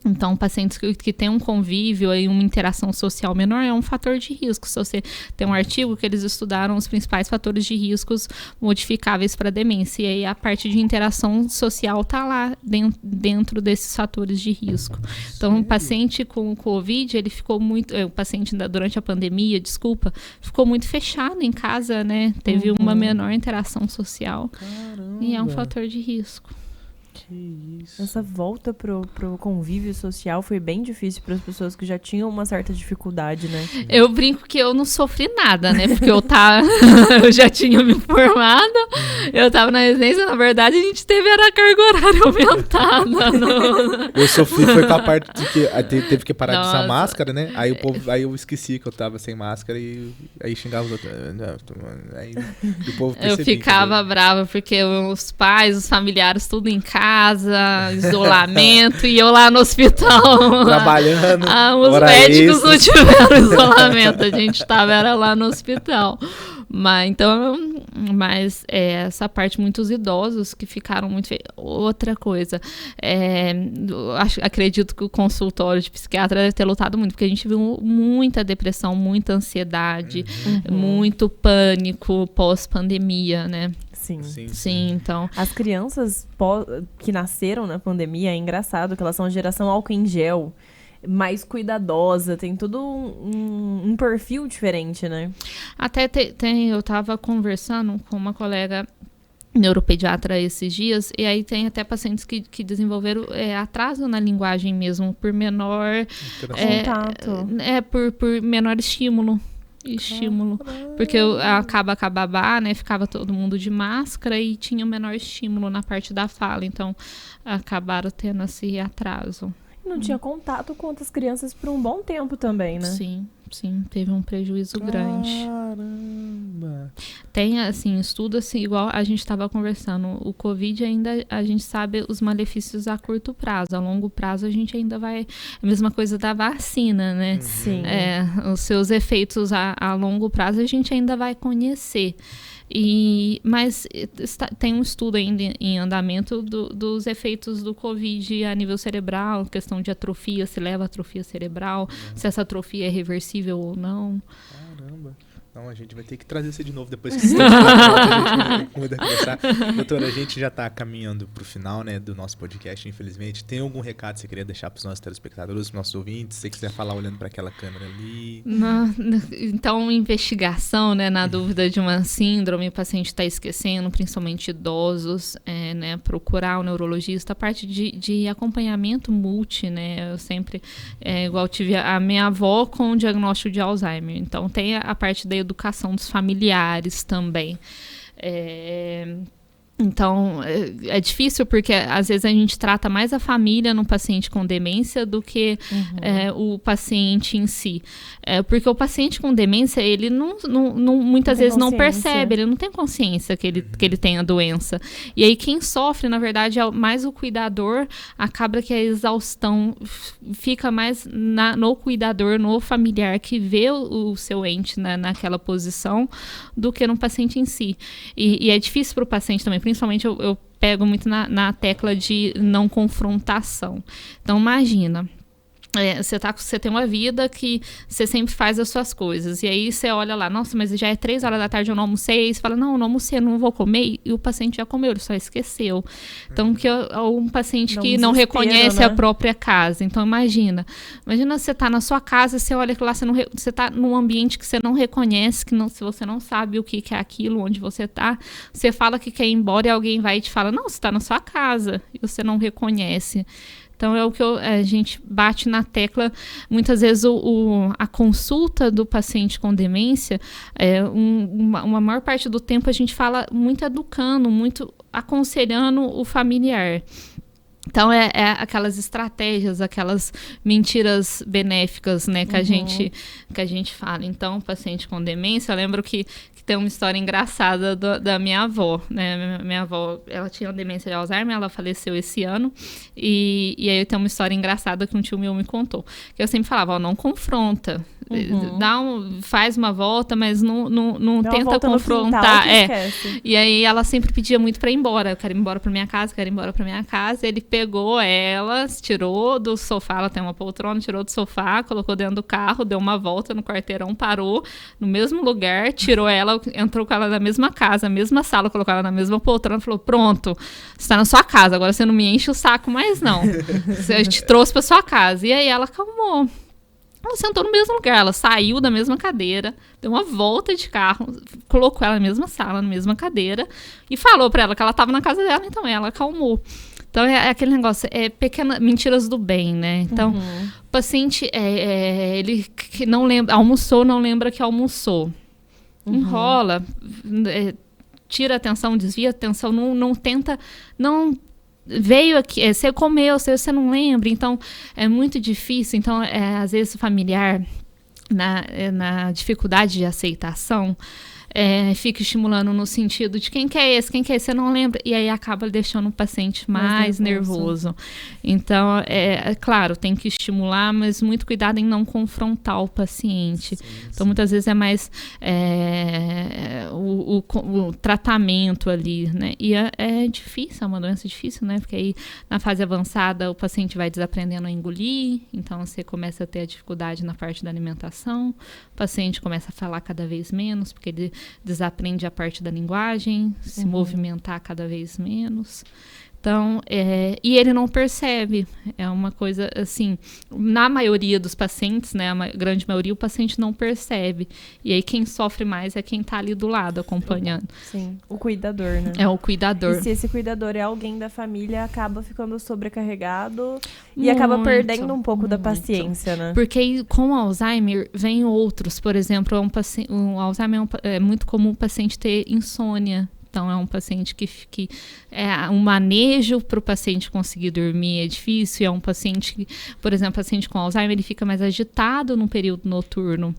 Então, pacientes que têm um convívio e uma interação social menor é um fator de risco. Se você tem um artigo que eles estudaram os principais fatores de riscos modificáveis para demência, e aí a parte de interação social está lá dentro desses fatores de risco. Então, o paciente com Covid, ele ficou muito... O paciente durante a pandemia, ficou muito fechado em casa, né? Teve uma menor interação social. Caramba. E é um fator de risco. Que isso. Essa volta pro convívio social foi bem difícil para as pessoas que já tinham uma certa dificuldade, né? Eu brinco que eu não sofri nada, né? Porque eu já tinha me formado, eu tava na residência, na verdade a gente teve a carga horária aumentada. Eu sofri foi com a parte de que teve que parar de usar Nossa. máscara, né? Aí eu esqueci que eu tava sem máscara e aí xingava os outros. Aí o povo percebia. Eu ficava brava porque os pais, os familiares, tudo em casa, isolamento, e eu lá no hospital. Trabalhando. Os médicos não tiveram isolamento, a gente era lá no hospital. Mas essa parte, muitos idosos que ficaram muito... Outra coisa, acredito que o consultório de psiquiatra deve ter lotado muito, porque a gente viu muita depressão, muita ansiedade, muito pânico pós-pandemia, né? Sim, então... As crianças que nasceram na pandemia, é engraçado que elas são a geração álcool em gel, mais cuidadosa, tem todo um perfil diferente, né? Até eu tava conversando com uma colega neuropediatra esses dias, e aí tem até pacientes que desenvolveram atraso na linguagem mesmo, por menor... Contato. Por menor estímulo. Porque acaba babá, né, ficava todo mundo de máscara e tinha um menor estímulo na parte da fala, então acabaram tendo esse atraso. Não tinha contato com outras crianças por um bom tempo também, né? Sim, teve um prejuízo grande. Caramba! Tem, assim, estudo, assim, igual a gente estava conversando, o Covid ainda, a gente sabe os malefícios a curto prazo, a longo prazo a gente ainda vai, é a mesma coisa da vacina, né? Sim. Os seus efeitos a longo prazo a gente ainda vai conhecer. Mas tem um estudo ainda em andamento dos efeitos do Covid a nível cerebral, questão de atrofia, se leva a atrofia cerebral, se essa atrofia é reversível ou não. Caramba. Não, a gente vai ter que trazer você de novo depois que você a gente vai conversar. Doutora, a gente já está caminhando para o final, né, do nosso podcast, infelizmente. Tem algum recado que você queria deixar para os nossos telespectadores, para os nossos ouvintes? Se você quiser falar olhando para aquela câmera ali. Então, investigação, né, na dúvida de uma síndrome, o paciente está esquecendo, principalmente idosos, né, procurar o neurologista. A parte de acompanhamento multi, né, eu sempre, igual tive a minha avó com o diagnóstico de Alzheimer. Então, tem a parte da educação dos familiares também. Então, é difícil porque às vezes a gente trata mais a família no paciente com demência do que o paciente em si. Porque o paciente com demência, ele muitas vezes não percebe, ele não tem consciência que ele tem a doença. E aí quem sofre, na verdade, é mais o cuidador, acaba que a exaustão fica mais no cuidador, no familiar que vê o seu ente naquela posição do que no paciente em si. E é difícil para o paciente também. Principalmente eu pego muito na tecla de não confrontação. Então, imagina, você tem uma vida que você sempre faz as suas coisas. E aí você olha lá, nossa, mas já é 3 horas da tarde, eu não almocei. E você fala, não almocei, não vou comer. E o paciente já comeu, ele só esqueceu. Então, um paciente que não reconhece, né, a própria casa. Então, imagina você tá na sua casa, você olha lá, você tá num ambiente que você não reconhece, se você não sabe o que é aquilo, onde você tá, você fala que quer ir embora e alguém vai e te fala, não, você tá na sua casa. E você não reconhece. Então, é o que a gente bate na tecla. Muitas vezes, a consulta do paciente com demência, uma maior parte do tempo, a gente fala muito educando, muito aconselhando o familiar. Então, aquelas estratégias, aquelas mentiras benéficas, né, que a gente fala. Então, paciente com demência, eu lembro que tem uma história engraçada da minha avó, né? Minha avó, ela tinha demência de Alzheimer, ela faleceu esse ano, e aí tem uma história engraçada que um tio meu me contou, que eu sempre falava, não confronta, faz uma volta, mas não tenta confrontar. E aí ela sempre pedia muito pra ir embora, eu quero ir embora pra minha casa, ele pegou ela, tirou do sofá, ela tem uma poltrona, tirou do sofá, colocou dentro do carro, deu uma volta no quarteirão, parou no mesmo lugar, tirou ela, entrou com ela na mesma casa, na mesma sala, colocou ela na mesma poltrona, falou, pronto, você tá na sua casa, agora você não me enche o saco mais não, eu te trouxe pra sua casa. E aí ela acalmou. Ela sentou no mesmo lugar, ela saiu da mesma cadeira, deu uma volta de carro, colocou ela na mesma sala, na mesma cadeira, e falou pra ela que ela tava na casa dela, então ela acalmou. Então, é aquele negócio, pequenas mentiras do bem, né? Então, o paciente, ele que não lembra, almoçou, não lembra que almoçou. Enrola, tira a atenção, desvia a atenção, não tenta, não... Veio aqui, você comeu, você não lembra, então é muito difícil. Então, às vezes o familiar, na dificuldade de aceitação, fica estimulando no sentido de quem que é esse, você não lembra, e aí acaba deixando o paciente mais nervoso. Então, claro, tem que estimular, mas muito cuidado em não confrontar o paciente. Sim. Então, muitas vezes é mais o tratamento ali, né? E é difícil, é uma doença difícil, né? Porque aí, na fase avançada, o paciente vai desaprendendo a engolir, então você começa a ter a dificuldade na parte da alimentação, o paciente começa a falar cada vez menos, porque ele desaprende a parte da linguagem, se movimentar cada vez menos. Então, e ele não percebe. É uma coisa, assim, na maioria dos pacientes, né, a grande maioria, o paciente não percebe. E aí quem sofre mais é quem está ali do lado, acompanhando. Sim, o cuidador, né? É o cuidador. E se esse cuidador é alguém da família, acaba ficando sobrecarregado e acaba perdendo um pouco da paciência, né? Porque aí, com o Alzheimer, vem outros. Por exemplo, o Alzheimer é muito comum o paciente ter insônia. Então, é um paciente que um manejo para o paciente conseguir dormir é difícil. É um paciente que, por exemplo, paciente com Alzheimer, ele fica mais agitado no período noturno.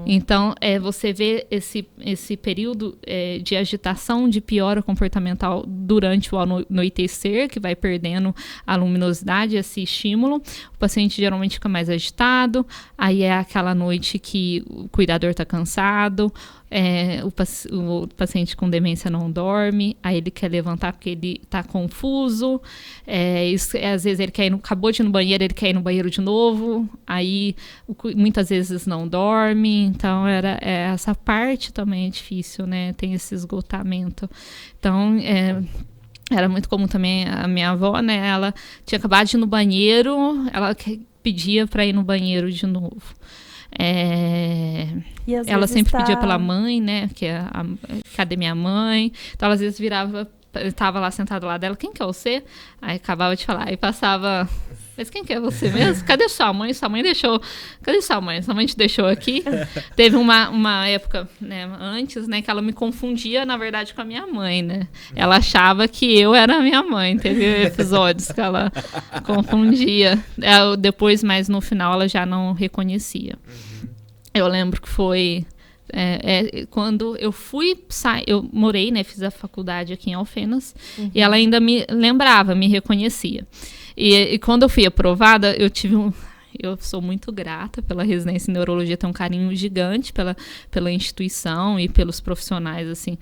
Então, você vê esse período de agitação, de piora comportamental durante o anoitecer, que vai perdendo a luminosidade, esse estímulo. O paciente geralmente fica mais agitado. Aí é aquela noite que o cuidador está cansado. o paciente com demência não dorme, aí ele quer levantar porque ele está confuso, às vezes ele acabou de ir no banheiro, ele quer ir no banheiro de novo, aí muitas vezes não dorme, então essa parte também é difícil, né? Tem esse esgotamento. Então, era muito comum também a minha avó, né? Ela tinha acabado de ir no banheiro, ela pedia para ir no banheiro de novo. Ela sempre pedia pela mãe, né? Cadê minha mãe? Então, ela, às vezes virava, estava lá sentada lá dela, quem que é você? Aí acabava de falar, aí passava, mas quem que é você mesmo? Cadê sua mãe? Sua mãe deixou. Cadê sua mãe? Sua mãe te deixou aqui? Teve uma época, né, antes, né, que ela me confundia, na verdade, com a minha mãe, né? Ela achava que eu era a minha mãe. Teve episódios que ela confundia. Depois, mais no final, ela já não reconhecia. Eu lembro que foi... quando eu eu morei, né, fiz a faculdade aqui em Alfenas, e ela ainda me lembrava, me reconhecia. E quando eu fui aprovada, eu sou muito grata pela residência em neurologia, tenho um carinho gigante pela instituição e pelos profissionais, assim.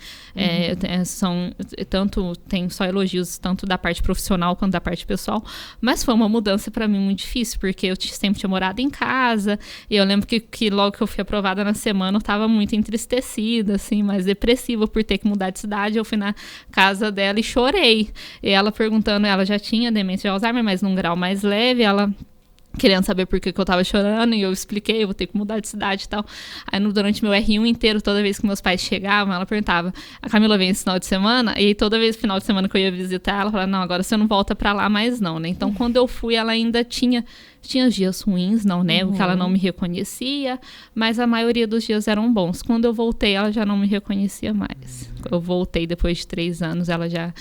Tem só elogios, tanto da parte profissional quanto da parte pessoal, mas foi uma mudança para mim muito difícil, porque eu sempre tinha morado em casa, e eu lembro que logo que eu fui aprovada na semana, eu estava muito entristecida, assim, mais depressiva por ter que mudar de cidade. Eu fui na casa dela e chorei. E ela perguntando, ela já tinha demência de Alzheimer, mas num grau mais leve, ela... querendo saber por que eu tava chorando, e eu expliquei, eu vou ter que mudar de cidade e tal. Aí, durante meu R1 inteiro, toda vez que meus pais chegavam, ela perguntava, a Camila vem esse final de semana? E aí, toda vez no final de semana que eu ia visitar, ela falava, não, agora você não volta pra lá mais não, né? Então, quando eu fui, ela ainda tinha dias ruins, não nego que ela não me reconhecia, mas a maioria dos dias eram bons. Quando eu voltei, ela já não me reconhecia mais. Eu voltei depois de 3 anos, ela já...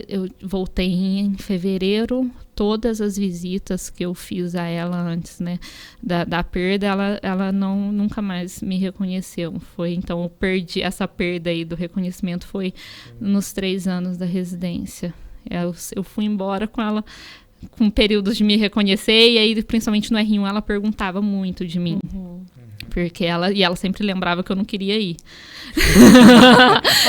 eu voltei em fevereiro. Todas as visitas que eu fiz a ela antes, né, da perda, ela nunca mais me reconheceu. Então, eu perdi essa perda aí do reconhecimento, foi nos 3 anos da residência. Eu fui embora com ela com períodos de me reconhecer, e aí, principalmente no R1, ela perguntava muito de mim. Porque ela sempre lembrava que eu não queria ir.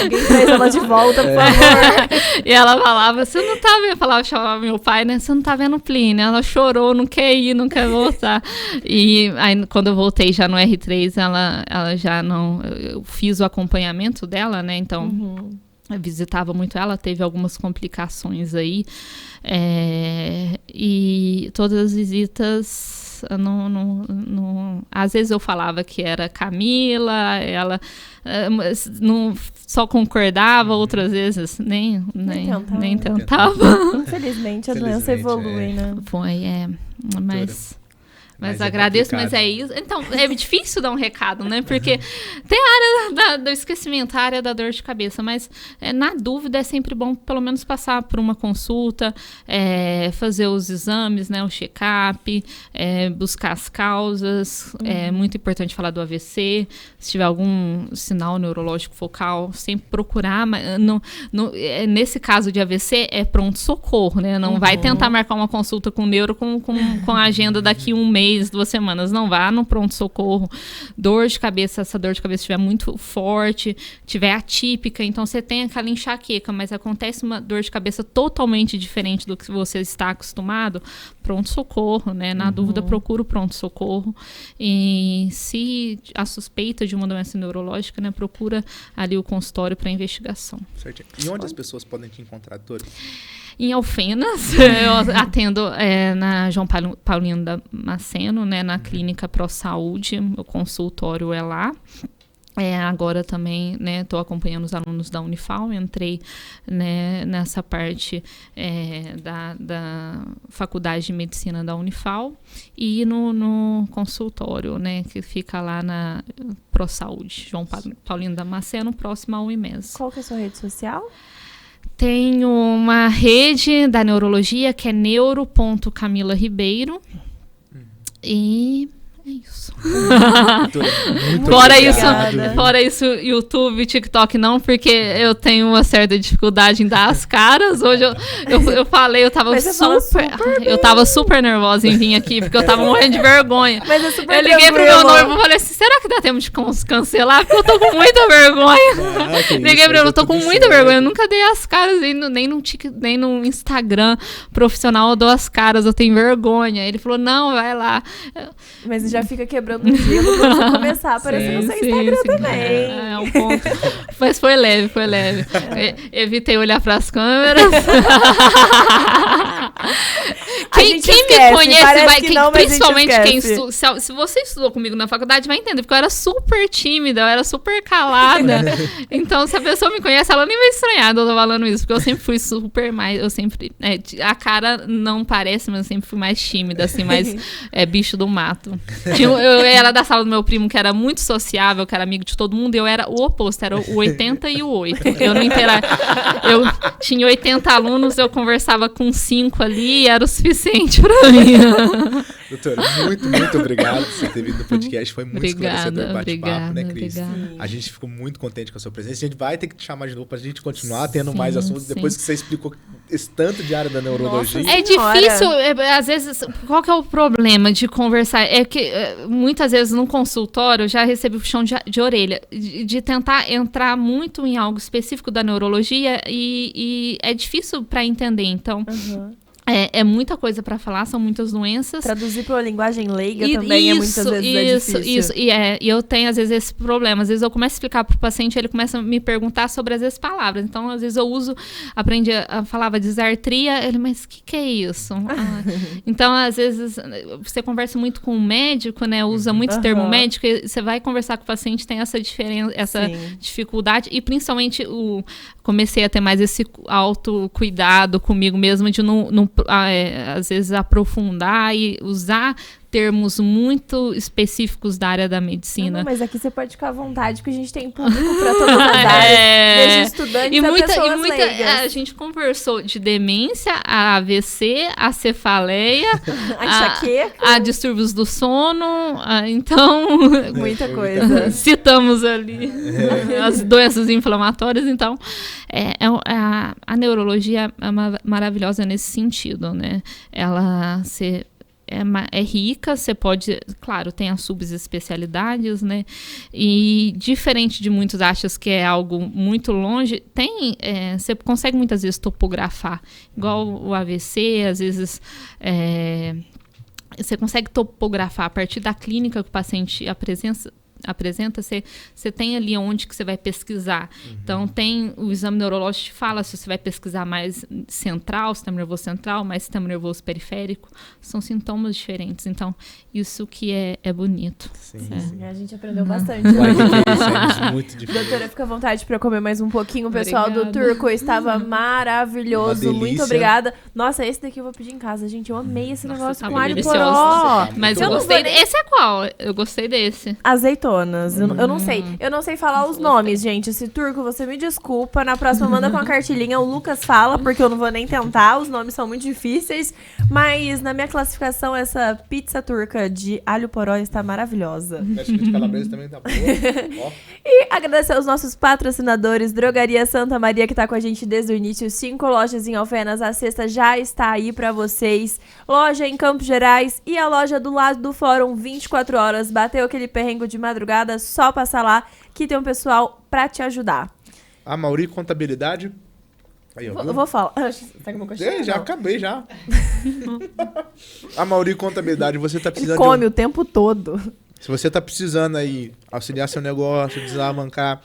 Alguém traz ela de volta, por favor. E ela falava, você não tá vendo? Chamava meu pai, né? Você não tá vendo Plínio? Ela chorou, não quer ir, não quer voltar. E aí, quando eu voltei já no R3, ela já não... Eu fiz o acompanhamento dela, né? Então... Eu visitava muito ela, teve algumas complicações aí. E todas as visitas, às vezes eu falava que era Camila, ela não só concordava, outras vezes nem tentava. Infelizmente, a doença evolui, né? Foi, mas agradeço, mas é isso. Então, é difícil dar um recado, né? Porque tem a área do esquecimento, a área da dor de cabeça, mas na dúvida é sempre bom pelo menos passar por uma consulta, fazer os exames, né? O check-up, buscar as causas. É muito importante falar do AVC. Se tiver algum sinal neurológico focal, sempre procurar. Mas nesse caso de AVC, é pronto-socorro, né? Não vai tentar marcar uma consulta com o neuro com a agenda daqui 1 mês, 2 semanas, não vá no pronto-socorro. Dor de cabeça, essa dor de cabeça estiver muito forte, estiver atípica, então você tem aquela enxaqueca, mas acontece uma dor de cabeça totalmente diferente do que você está acostumado, pronto-socorro, né? Na dúvida, procura o pronto-socorro. E se a suspeita de uma doença neurológica, né, procura ali o consultório para investigação. Certo. E onde as pessoas podem te encontrar, doutora? Em Alfenas, eu atendo na João Paulino Damasceno, né, na Clínica Pro Saúde, o consultório é lá. Agora também, né, estou acompanhando os alunos da Unifal, entrei, né, nessa parte da Faculdade de Medicina da Unifal e no consultório, né, que fica lá na Pro Saúde, João Paulino Damasceno, próximo ao IMES. Qual que é a sua rede social? Tenho uma rede da neurologia que é neuro.camila Ribeiro. E É isso. Muito Fora isso, YouTube, TikTok não, porque eu tenho uma certa dificuldade em dar as caras. Hoje eu falei, eu tava super nervosa em vir aqui, porque eu tava morrendo de vergonha. Mas é super eu liguei pro meu noivo e falei assim, será que dá tempo de cancelar? Porque eu tô com muita vergonha. Liguei pra ele, eu tô com muita vergonha. Eu nunca dei as caras, nem no Instagram profissional eu dou as caras, eu tenho vergonha. Ele falou, não, vai lá. Mas já fica quebrando o gelo quando você começar a aparecer no seu Instagram também. É um ponto. Mas foi leve. Evitei olhar pras câmeras. Quem me conhece vai, principalmente quem se você estudou comigo na faculdade vai entender, porque eu era super tímida, eu era super calada. Então, se a pessoa me conhece, ela nem vai estranhar eu tô falando isso, porque eu sempre fui super mais, a cara não parece, mas eu sempre fui mais tímida, assim, mais bicho do mato. Eu era da sala do meu primo, que era muito sociável, que era amigo de todo mundo, e eu era o oposto, era o 80 e o 8. Eu não eu tinha 80 alunos, eu conversava com 5 ali, e era o suficiente pra mim. Doutora, muito obrigado por você ter vindo no podcast. Foi muito esclarecedor o bate-papo, né, Cris? A gente ficou muito contente com a sua presença. A gente vai ter que te chamar de novo pra gente continuar tendo mais assuntos depois que você explicou esse tanto de área da neurologia. É difícil, às vezes, qual que é o problema de conversar? É que muitas vezes no consultório eu já recebi puxão de orelha, de tentar entrar muito em algo específico da neurologia e é difícil para entender, então... É muita coisa para falar, são muitas doenças. Traduzir para uma linguagem leiga também muitas vezes é difícil. E eu tenho, às vezes, esse problema. Às vezes eu começo a explicar pro paciente, ele começa a me perguntar sobre, às vezes, palavras. Então, às vezes eu aprendi a palavra disartria, ele, mas o que é isso? Então, às vezes, você conversa muito com o médico, né? Usa muito termo médico, e você vai conversar com o paciente, tem essa diferença, essa dificuldade. E, principalmente, comecei a ter mais esse autocuidado comigo mesmo, de não às vezes aprofundar e usar termos muito específicos da área da medicina. Não, mas aqui você pode ficar à vontade, porque a gente tem público para todas as áreas, desde estudantes a pessoas leigas. A gente conversou de demência, a AVC, a cefaleia, a enxaqueca, a distúrbios do sono, então... Muita coisa. Citamos ali as doenças inflamatórias, então a neurologia é maravilhosa nesse sentido, né? Ela é rica, você pode... Claro, tem as subespecialidades, né? E diferente de muitos acham que é algo muito longe, você consegue muitas vezes topografar. Igual o AVC, às vezes... você consegue topografar a partir da clínica que o paciente apresenta, você tem ali onde que você vai pesquisar. Então, tem o exame neurológico que fala se você vai pesquisar mais central, sistema nervoso central, mais sistema nervoso periférico. São sintomas diferentes. Então, isso que é bonito. Sim. A gente aprendeu bastante. Muito difícil. Doutora, fica à vontade para comer mais um pouquinho. O pessoal do Turco estava maravilhoso. Muito obrigada. Nossa, esse daqui eu vou pedir em casa, gente. Eu amei esse negócio com alho poró. Mas eu gostei. Esse é qual? Eu gostei desse. Azeitonas. Eu não sei. Eu não sei falar os nomes, gente. Esse Turco, você me desculpa. Na próxima, manda com a cartilinha. O Lucas fala, porque eu não vou nem tentar. Os nomes são muito difíceis. Mas, na minha classificação, essa pizza turca de alho poró está maravilhosa. Acho que de calabresa também tá boa. E agradecer aos nossos patrocinadores. Drogaria Santa Maria, que tá com a gente desde o início. 5 lojas em Alfenas. A sexta já está aí pra vocês. Loja em Campos Gerais. E a loja do lado do Fórum, 24 horas. Bateu aquele perrengue de madrugada, só passar lá que tem um pessoal pra te ajudar. A Mauri Contabilidade. Aí, eu vou falar. Tá com uma coxinha? Já acabei, já. A Mauri Contabilidade, você tá precisando... Ele come o tempo todo. Se você tá precisando aí auxiliar seu negócio, desalavancar,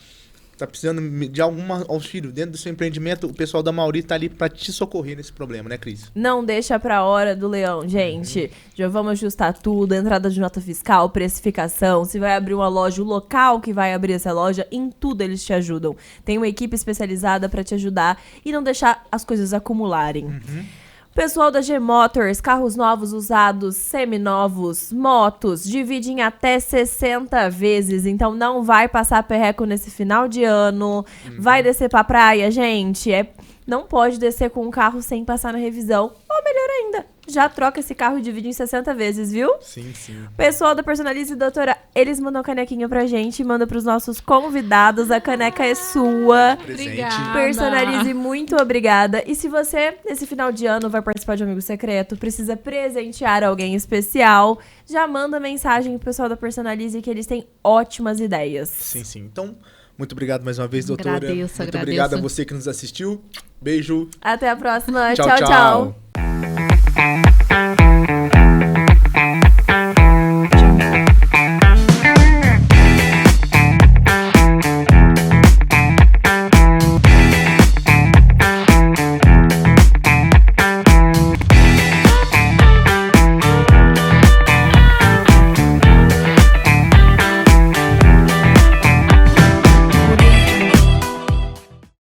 tá precisando de algum auxílio dentro do seu empreendimento, o pessoal da Mauri tá ali pra te socorrer nesse problema, né, Cris? Não deixa pra hora do leão, gente. Já vamos ajustar tudo, entrada de nota fiscal, precificação, se vai abrir uma loja, o local que vai abrir essa loja, em tudo eles te ajudam. Tem uma equipe especializada pra te ajudar e não deixar as coisas acumularem. Pessoal da G-Motors, carros novos, usados, seminovos, motos, divide em até 60 vezes. Então não vai passar perreco nesse final de ano. Vai descer pra praia, gente. Não pode descer com o carro sem passar na revisão. Ou melhor ainda, já troca esse carro e divide em 60 vezes, viu? Sim, sim. Pessoal da Personalize, doutora, eles mandam canequinha pra gente, manda pros nossos convidados, a caneca é sua. Obrigada. Personalize, muito obrigada. E se você, nesse final de ano, vai participar de um Amigo Secreto, precisa presentear alguém especial, já manda mensagem pro pessoal da Personalize que eles têm ótimas ideias. Sim, sim. Então, muito obrigado mais uma vez, doutora. Agradeço. Muito obrigado a você que nos assistiu. Beijo. Até a próxima. Tchau, Tchau, tchau. tchau.